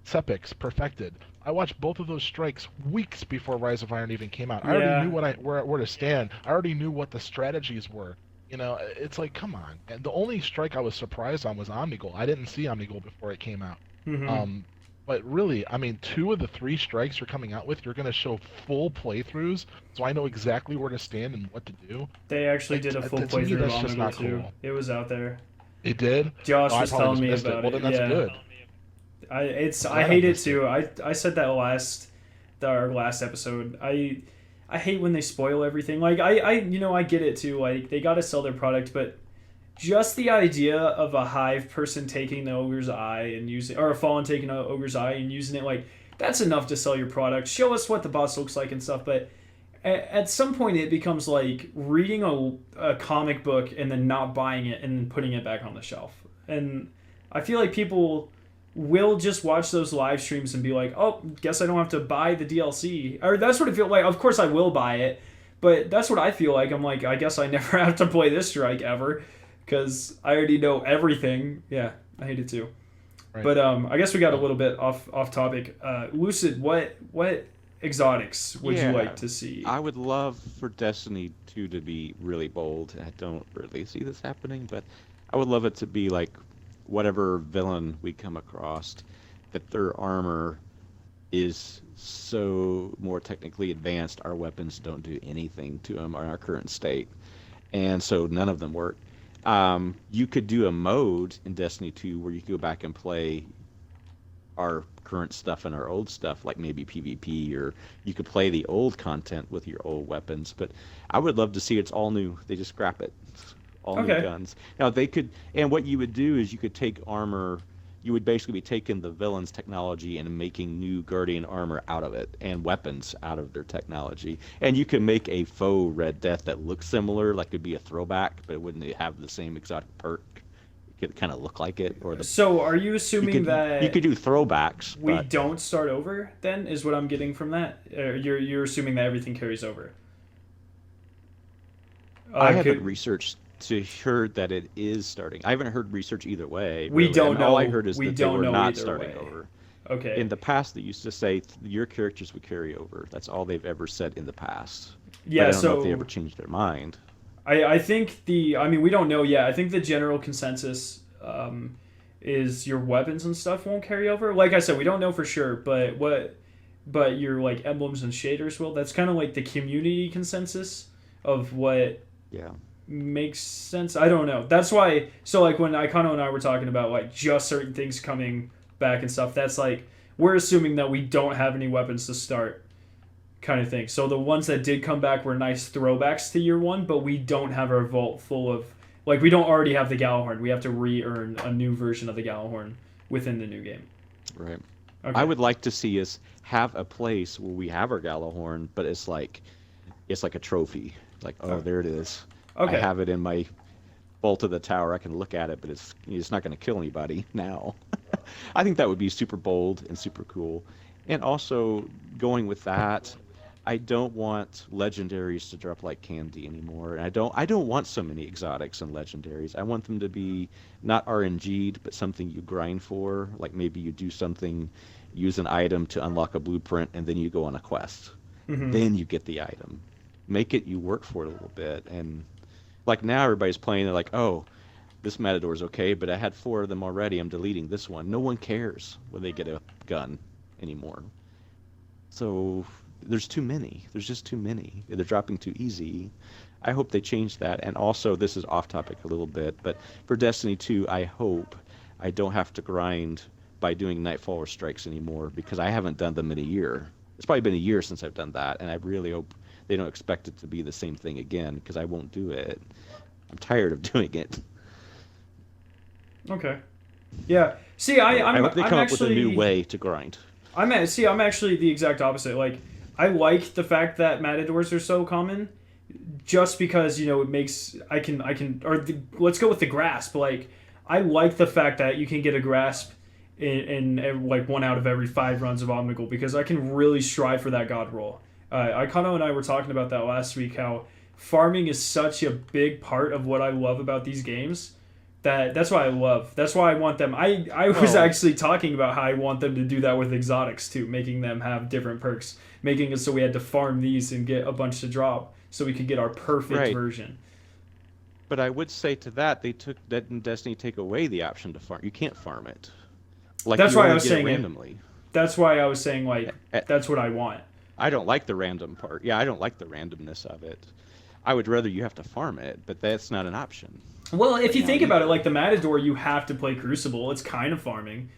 Sepix perfected. I watched both of those strikes weeks before Rise of Iron even came out. I already knew Yeah. where to stand. I already knew what the strategies were. It's like, come on. And the only strike I was surprised on was Omnigul. I didn't see Omnigul before it came out. Hmm. Um, but really, I mean, two of the three strikes you're coming out with, you're going to show full playthroughs, so I know exactly where to stand and what to do. They actually Like, did a full to me, playthrough of that's just Omnigul not too. cool. It was out there. It did? Josh Oh, I was probably telling just me missed it. about Well, it. then that's Yeah. good. I I'm glad I hate it missed it. too. I said that our last episode. I hate when they spoil everything. Like I get it too. Like they got to sell their product, but just the idea of a hive person taking the ogre's eye and using, or a fallen taking an ogre's eye and using it, like that's enough to sell your product. Show us what the boss looks like and stuff. But at some point, it becomes like reading a comic book and then not buying it and then putting it back on the shelf. And I feel like people will just watch those live streams and be like, oh, guess I don't have to buy the DLC. Or that's what it feels like. Of course, I will buy it. But that's what I feel like. I'm like, I guess I never have to play this strike ever because I already know everything. Yeah, I hate it too. Right. But I guess we got a little bit off topic. Lucid, what exotics would you Yeah, like to see? I would love for Destiny 2 to be really bold. I don't really see this happening, but I would love it to be like whatever villain we come across, that their armor is so more technically advanced, our weapons don't do anything to them in our current state. And so none of them work. You could do a mode in Destiny 2 where you could go back and play our current stuff and our old stuff, like maybe PvP, or you could play the old content with your old weapons. But I would love to see it's all new. They just scrap it, all new Okay. guns. Now they could, and what you would do is you could take armor. You would basically be taking the villain's technology and making new Guardian armor out of it and weapons out of their technology. And you can make a faux Red Death that looks similar, like it'd be a throwback, but it wouldn't have the same exotic perk. It could kind of look like it, or the So are you you assuming could that you could do throwbacks, we but don't start over? Then is what I'm getting from that. You're assuming that everything carries over. I haven't Could, researched to heard that it is starting. I haven't heard research either way. we Really. don't And all I know. heard is We that they don't were know not either starting way. over. Okay. In the past, they used to say your characters would carry over. That's all they've ever said in the past. But Yeah. I don't know if they So ever changed their mind. I think I mean we don't know yet. I think the general consensus is your weapons and stuff won't carry over. Like I said, we don't know for sure, but your like emblems and shaders will. That's kind of like the community consensus of what Yeah. makes sense. I don't know. That's why. So like when Icano and I were talking about like just certain things coming back and stuff, that's like we're assuming that we don't have any weapons to start, kind of thing. So the ones that did come back were nice throwbacks to year one, but we don't have our vault full of like we don't already have the Gallahorn. We have to re-earn a new version of the Gallahorn within the new game. Right. Okay. I would like to see us have a place where we have our Gallahorn, but it's like a trophy. Like, oh, there it is. Okay. I have it in my vault of the tower. I can look at it, but it's not going to kill anybody now. I think that would be super bold and super cool. And also going with that, I don't want legendaries to drop like candy anymore. And I don't want so many exotics and legendaries. I want them to be not RNG'd, but something you grind for. Like maybe you do something, use an item to unlock a blueprint, and then you go on a quest. Mhm. Then you get the item. Make it you work for it a little bit. And like now everybody's playing, they're like, oh, this Matador's okay, but I had 4 of them already. I'm deleting this one. No one cares when they get a gun anymore. So there's too many. There's just too many. They're dropping too easy. I hope they change that. And also, this is off topic a little bit, but for Destiny 2, I hope I don't have to grind by doing Nightfall or Strikes anymore, because I haven't done them in a year. It's probably been a year since I've done that, and I really hope they don't expect it to be the same thing again, because I won't do it. I'm tired of doing it. Okay. Yeah. See, I hope they come up with a actually, new way to grind. I'm actually the exact opposite. Like, I like the fact that Matadors are so common, just because, you know, it makes let's go with the grasp. Like, I like the fact that you can get a grasp in like 1 out of every 5 runs of Omnigul, because I can really strive for that god roll. Aikano and I were talking about that last week, how farming is such a big part of what I love about these games. That's why I want them. I was actually talking about how I want them to do that with exotics too, making them have different perks, making it so we had to farm these and get a bunch to drop so we could get our perfect version. But I would say to that, didn't Destiny take away the option to farm? You can't farm it. Like, that's why I was saying randomly. That's why I was saying, like, that's what I want. I don't like the random part. Yeah, I don't like the randomness of it. I would rather you have to farm it, but that's not an option. Well, if you think about it, like the Matador, you have to play Crucible. It's kind of farming.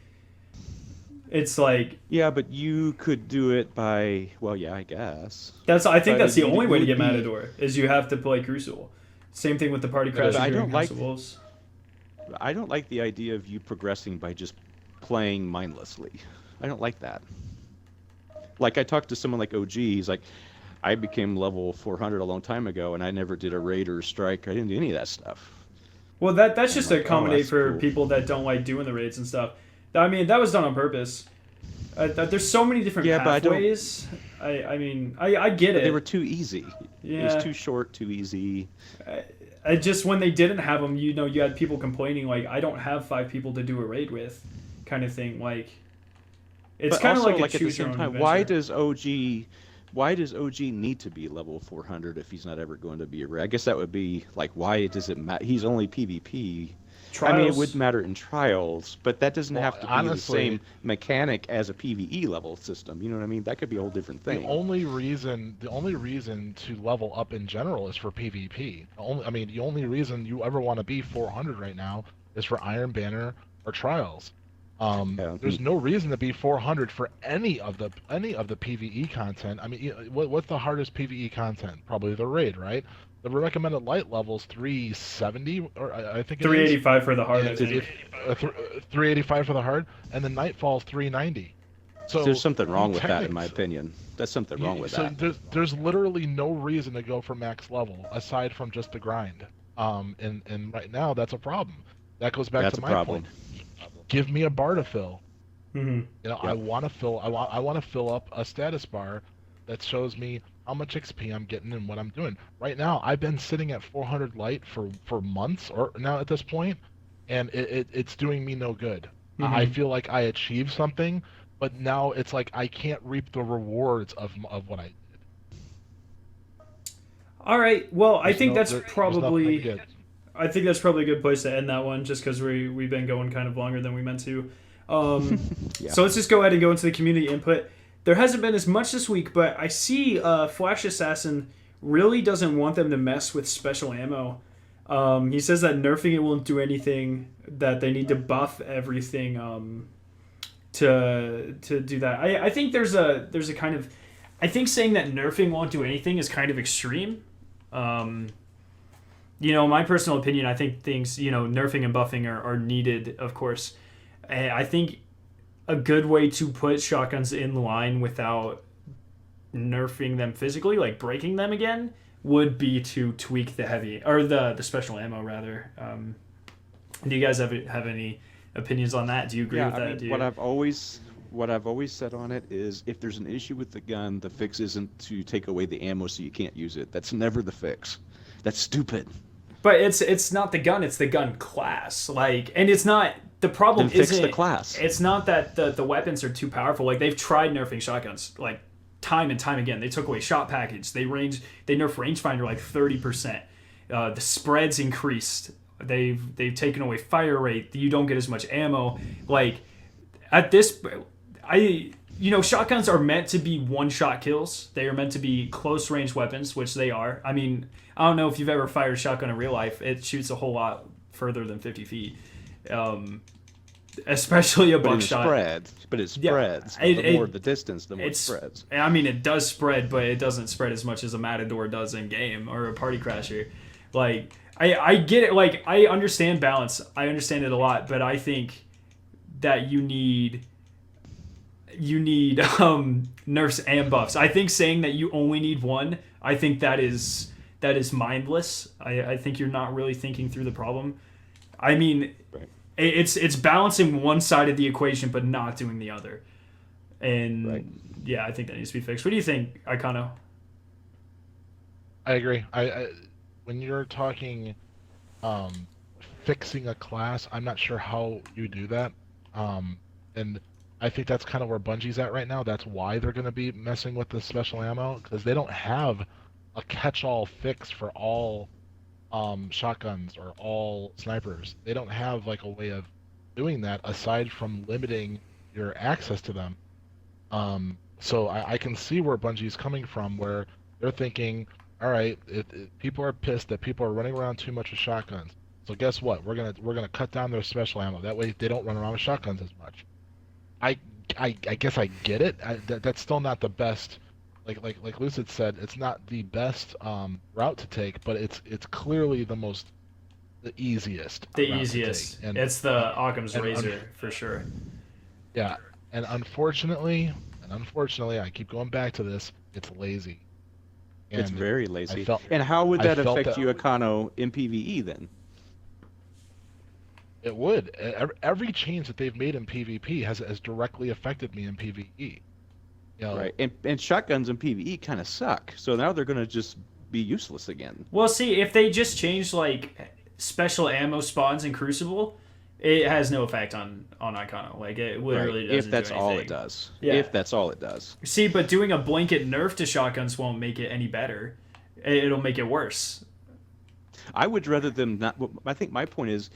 It's like... Yeah, but you could do it by... Well, yeah, I guess. I think that's the only way to get Matador, is you have to play Crucible. Same thing with the Party Crasher and Crucibles. I don't like the idea of you progressing by just playing mindlessly. I don't like that. Like, I talked to someone like OG, he's like, I became level 400 a long time ago, and I never did a raid or a strike. I didn't do any of that stuff. Well, that's just to accommodate for people that don't like doing the raids and stuff. I mean, that was done on purpose. There's so many different pathways. I get it. They were too easy. Yeah. It was too short, too easy. I just, when they didn't have them, you know, you had people complaining, like, I don't have 5 people to do a raid with, kind of thing. Like, it's kind of like a choose your own adventure. Why does OG need to be level 400 if he's not ever going to be a raid? I guess that would be, like, why does it matter? He's only PvP. Trials. I mean, it would matter in trials, but that doesn't have to be the same mechanic as a PvE level system. You know what I mean? That could be a whole different thing. The only reason to level up in general is for PvP. The only reason you ever want to be 400 right now is for Iron Banner or trials. There's no reason to be 400 for any of the PvE content. I mean, what's the hardest PvE content? Probably the raid, right? The recommended light level's 370, or I think 385 for the hard. 385 for the hard, and the Nightfall's 390. So there's something wrong with that, in my opinion. There's something wrong with that. So there's literally no reason to go for max level aside from just the grind. And right now that's a problem. That goes back to my point. Give me a bar to fill. Mm-hmm. You know, yep. I want to fill up a status bar that shows me how much XP I'm getting and what I'm doing. Right now, I've been sitting at 400 light for months, or now at this point, and it's doing me no good. Mm-hmm. I feel like I achieved something, but now it's like I can't reap the rewards of what I did. All right. Well, I think that's probably a good place to end that one, just because we've been going kind of longer than we meant to. Yeah. So let's just go ahead and go into the community input. There hasn't been as much this week, but I see Flash Assassin really doesn't want them to mess with special ammo. He says that nerfing it won't do anything, that they need to buff everything to do that. I think there's a kind of... I think saying that nerfing won't do anything is kind of extreme. You know, my personal opinion, I think things, you know, nerfing and buffing are needed, of course. I think a good way to put shotguns in line without nerfing them physically, like breaking them again, would be to tweak the heavy, or the special ammo, rather. Do you guys have any opinions on that? Do you agree with that? What I've always said on it is, if there's an issue with the gun, the fix isn't to take away the ammo so you can't use it. That's never the fix. That's stupid. But it's not the gun, it's the gun class. Like, and it's not... The problem isn't... fix the class. It's not that the weapons are too powerful. Like, they've tried nerfing shotguns, like, time and time again. They took away shot package. They nerfed rangefinder like 30%. The spreads increased They've taken away fire rate. You don't get as much ammo. Like at this, shotguns are meant to be one-shot kills. They are meant to be close-range weapons, which they are. I mean, I don't know if you've ever fired a shotgun in real life. It shoots a whole lot further than 50 feet. Especially a buckshot. But it spreads. The more the distance, the more it spreads. I mean, it does spread, but it doesn't spread as much as a Matador does in game or a Party Crasher. Like, I get it. Like, I understand balance. I understand it a lot, but I think that you need nerfs and buffs. I think saying that you only need one, I think that is mindless. I think you're not really thinking through the problem. I mean, right. It's balancing one side of the equation but not doing the other. And right. Yeah, I think that needs to be fixed. What do you think, Icano? I agree. I when you're talking fixing a class, I'm not sure how you do that. And I think that's kind of where Bungie's at right now. That's why they're going to be messing with the special ammo, because they don't have a catch-all fix for all shotguns or all snipers. They don't have like a way of doing that aside from limiting your access to them. So I can see where Bungie's coming from, where they're thinking, all right, people are pissed that people are running around too much with shotguns. So guess what? We're gonna cut down their special ammo. That way they don't run around with shotguns as much. I guess I get it. That's still not the best. Like Lucid said, it's not the best route to take, but it's clearly the easiest. The easiest. And it's the Occam's razor for sure. Yeah, and unfortunately, I keep going back to this. It's lazy. And it's very lazy. And how would that affect you, Akano, in PvE then? It would. Every change that they've made in PvP has directly affected me in PvE. Right, and shotguns in PvE kind of suck. So now they're going to just be useless again. Well, see, if they just change like special ammo spawns in Crucible, it has no effect on Icano. Like it literally doesn't. If that's do anything. all it does. Yeah. If that's all it does. See, but doing a blanket nerf to shotguns won't make it any better. It'll make it worse. I would rather them not. I think my point is,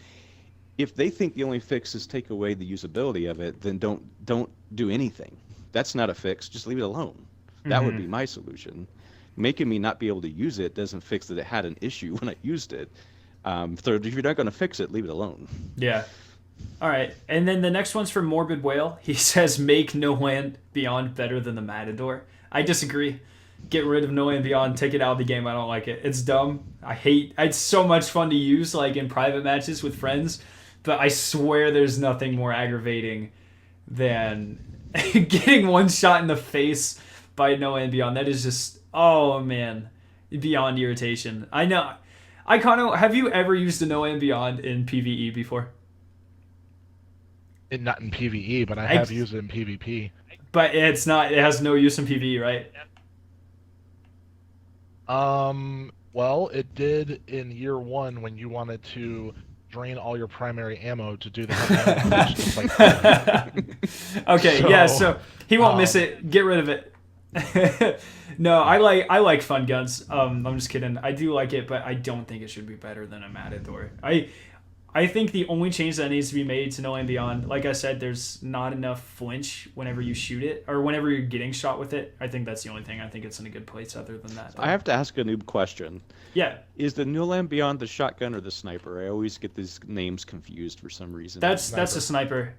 if they think the only fix is take away the usability of it, then don't do anything. That's not a fix. Just leave it alone. That would be my solution. Making me not be able to use it doesn't fix that it had an issue when I used it. So if you're not going to fix it, leave it alone. Yeah. All right. And then the next one's from Morbid Whale. He says, make No Land Beyond better than the Matador. I disagree. Get rid of No Land Beyond. Take it out of the game. I don't like it. It's dumb. It's so much fun to use like in private matches with friends. But I swear there's nothing more aggravating than getting one shot in the face by No Land Beyond. That is just, oh man, beyond irritation. I know. Icano, have you ever used a No Land Beyond in PvE before? Not in PvE, but I have used it in PvP. But it has no use in PvE, right? Well, it did in year one when you wanted to drain all your primary ammo to do the Okay, so he won't miss it. Get rid of it. No, I like fun guns. I'm just kidding. I do like it, but I don't think it should be better than a Matador. I think the only change that needs to be made to No Land Beyond, like I said, there's not enough flinch whenever you shoot it or whenever you're getting shot with it. I think that's the only thing. I think it's in a good place other than that. I have to ask a noob question. Yeah. Is the No Land Beyond the shotgun or the sniper? I always get these names confused for some reason. That's a sniper.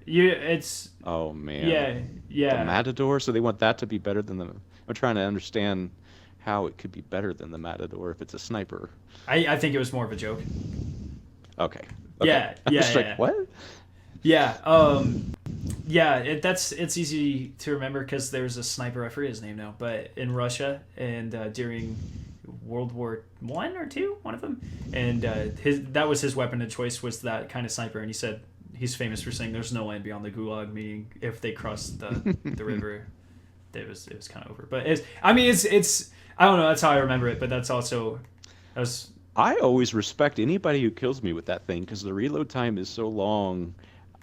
Oh man. Yeah. The Matador. So they want that to be better than the. I'm trying to understand how it could be better than the Matador if it's a sniper. I think it was more of a joke. Okay. Yeah. Like, what? Yeah. It's easy to remember because there's a sniper. I forget his name now, but in Russia and during World War I or II, one of them, and that was his weapon of choice was that kind of sniper. And he said he's famous for saying there's no land beyond the Gulag, meaning if they crossed the river, it was kind of over. But it's I don't know. That's how I remember it. But that's also I always respect anybody who kills me with that thing because the reload time is so long.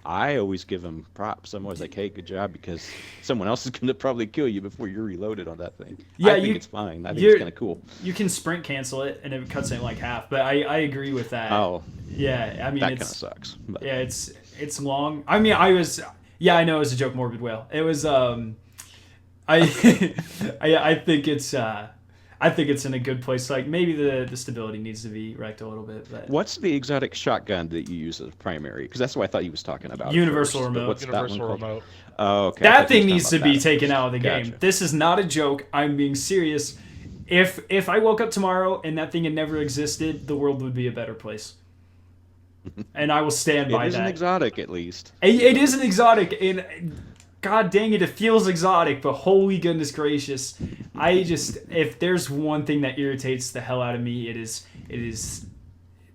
I always give them props. I'm always like, hey, good job, because someone else is going to probably kill you before you're reloaded on that thing. Yeah, I think it's fine. I think it's kind of cool. You can sprint cancel it, and it cuts it in like half, but I agree with that. Oh. Yeah, I mean, That kind of it's sucks. But yeah, it's long. I mean, I know it was a joke, Morbid Whale. It was I I think it's in a good place. Like maybe the stability needs to be wrecked a little bit, but what's the exotic shotgun that you use as primary? Because that's what I thought he was talking about. Universal first. But remote. what's that one Universal called? remote. Oh, okay. I that thought he thing was needs to talking be about that taken first. out of the game. Gotcha. This is not a joke. I'm being serious. If I woke up tomorrow and that thing had never existed, the world would be a better place. And I will stand by It is that. an exotic, at least. It is an exotic, and god dang it feels exotic, but holy goodness gracious, if there's one thing that irritates the hell out of me, it is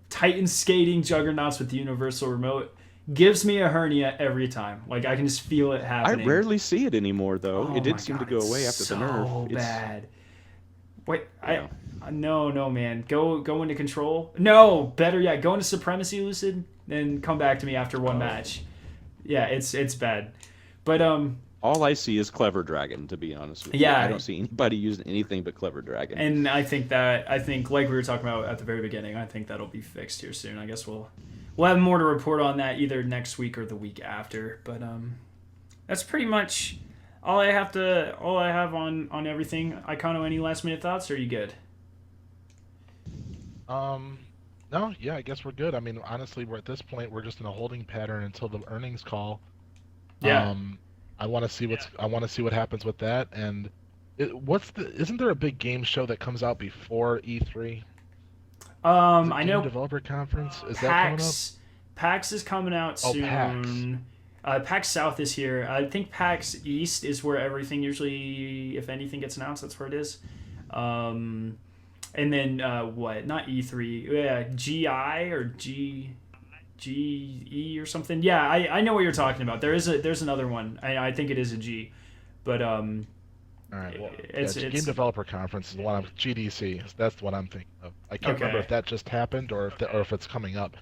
Titan skating juggernauts with the universal remote. Gives me a hernia every time. Like I can just feel it I happening. rarely see it anymore, though. Oh it did my seem God, to go it's away after the so nerf. bad. Wait, Yeah. no, man. Go into control. No, better yet, go into supremacy, Lucid, then come back to me after one match. Yeah, it's bad. But All I see is Clever Dragon, to be honest with you. Yeah. I don't see anybody using anything but Clever Dragon. and I think like we were talking about at the very beginning, I think that'll be fixed here soon. I guess we'll have more to report on that either next week or the week after. But that's pretty much all I have on everything. Icano, any last minute thoughts? Or are you good? No, yeah, I guess we're good. I mean, honestly, we're at this point, we're just in a holding pattern until the earnings call. Yeah. I want to see what happens with that. And isn't there a big game show that comes out before E3? I know Game Developer Conference, is that coming up? PAX is coming out soon. PAX South is here. I think PAX East is where everything usually, if anything gets announced, that's where it is. And then what? Not E3. Yeah, GI or GE or something. Yeah, I know what you're talking about. There's another one. I think it is a G, but All right, well, it's Game Developer Conference is the one GDC. That's what I'm thinking of. I can't remember if that just happened or if it's coming up.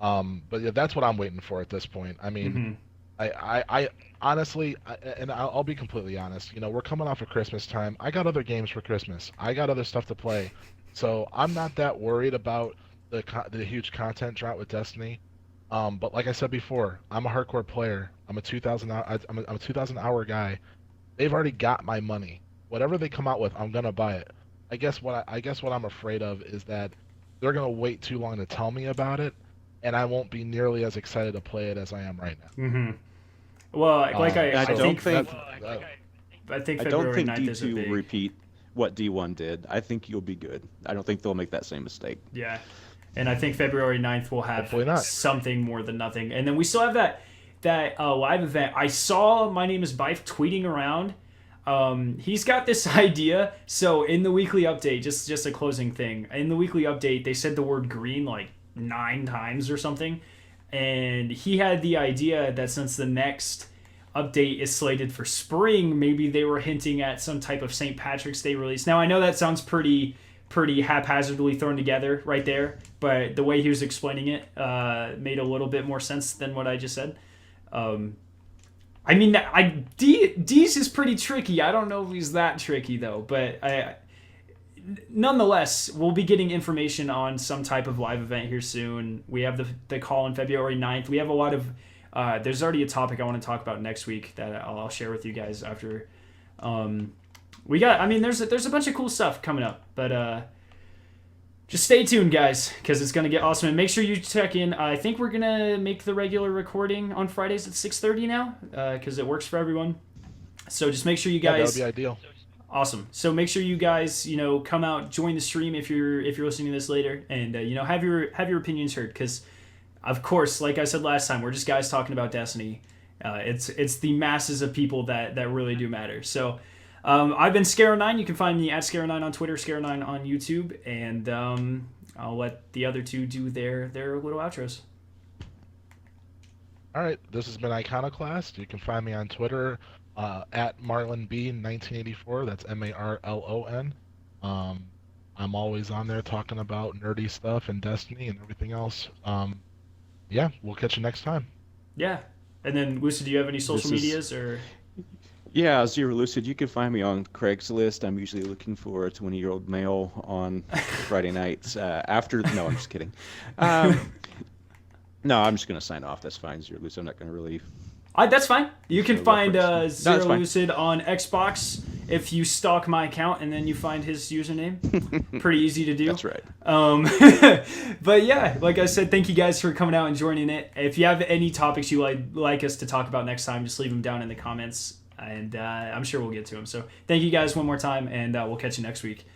But yeah, that's what I'm waiting for at this point. I mean, I honestly, and I'll be completely honest. You know, we're coming off of Christmas time. I got other games for Christmas. I got other stuff to play, so I'm not that worried about the huge content drought with Destiny. But like I said before, I'm a hardcore player. I'm a 2,000 hour guy. They've already got my money. Whatever they come out with, I'm gonna buy it. I guess what I'm afraid of is that they're gonna wait too long to tell me about it, and I won't be nearly as excited to play it as I am right now. Mm-hmm. Well, like I think I February don't think 9th is a D2 big. repeat what D1 did. I think you'll be good. I don't think they'll make that same mistake. Yeah. And I think February 9th will have something more than nothing. And then we still have that live event. I saw My Name is Bife tweeting around. He's got this idea. So in the weekly update, just a closing thing. In the weekly update, they said the word green like 9 times or something. And he had the idea that since the next update is slated for spring, maybe they were hinting at some type of St. Patrick's Day release. Now, I know that sounds pretty haphazardly thrown together right there, but the way he was explaining it made a little bit more sense than what I just said. I mean, D's is pretty tricky. I don't know if he's that tricky though, but nonetheless, we'll be getting information on some type of live event here soon. We have the call on February 9th. We have a lot of there's already a topic I want to talk about next week that I'll share with you guys after. There's a bunch of cool stuff coming up, but just stay tuned, guys, because it's gonna get awesome. And make sure you check in. I think we're gonna make the regular recording on Fridays at 6:30 now, because it works for everyone. So just make sure you guys. Yeah, that would be ideal. Awesome. So make sure you guys, come out, join the stream if you're listening to this later, and have your opinions heard. Because, of course, like I said last time, we're just guys talking about Destiny. It's the masses of people that really do matter. So. I've been Scaro9. You can find me at Scaro9 on Twitter, Scaro9 on YouTube, and I'll let the other two do their little outros. All right, this has been Iconoclast. You can find me on Twitter at MarlonB1984. That's MARLON. I'm always on there talking about nerdy stuff and Destiny and everything else. Yeah, we'll catch you next time. Yeah, and then Lucy, do you have any social medias or? Yeah, Zero Lucid. You can find me on Craigslist. I'm usually looking for a 20-year-old male on Friday nights. No, I'm just kidding. No, I'm just gonna sign off. That's fine, Zero Lucid. I'm not gonna really. That's fine. You can No find reference. No, Zero that's fine. Lucid on Xbox if you stalk my account and then you find his username. Pretty easy to do. That's right. But yeah, like I said, thank you guys for coming out and joining it. If you have any topics you like us to talk about next time, just leave them down in the comments, and I'm sure we'll get to them. So thank you guys one more time, and we'll catch you next week.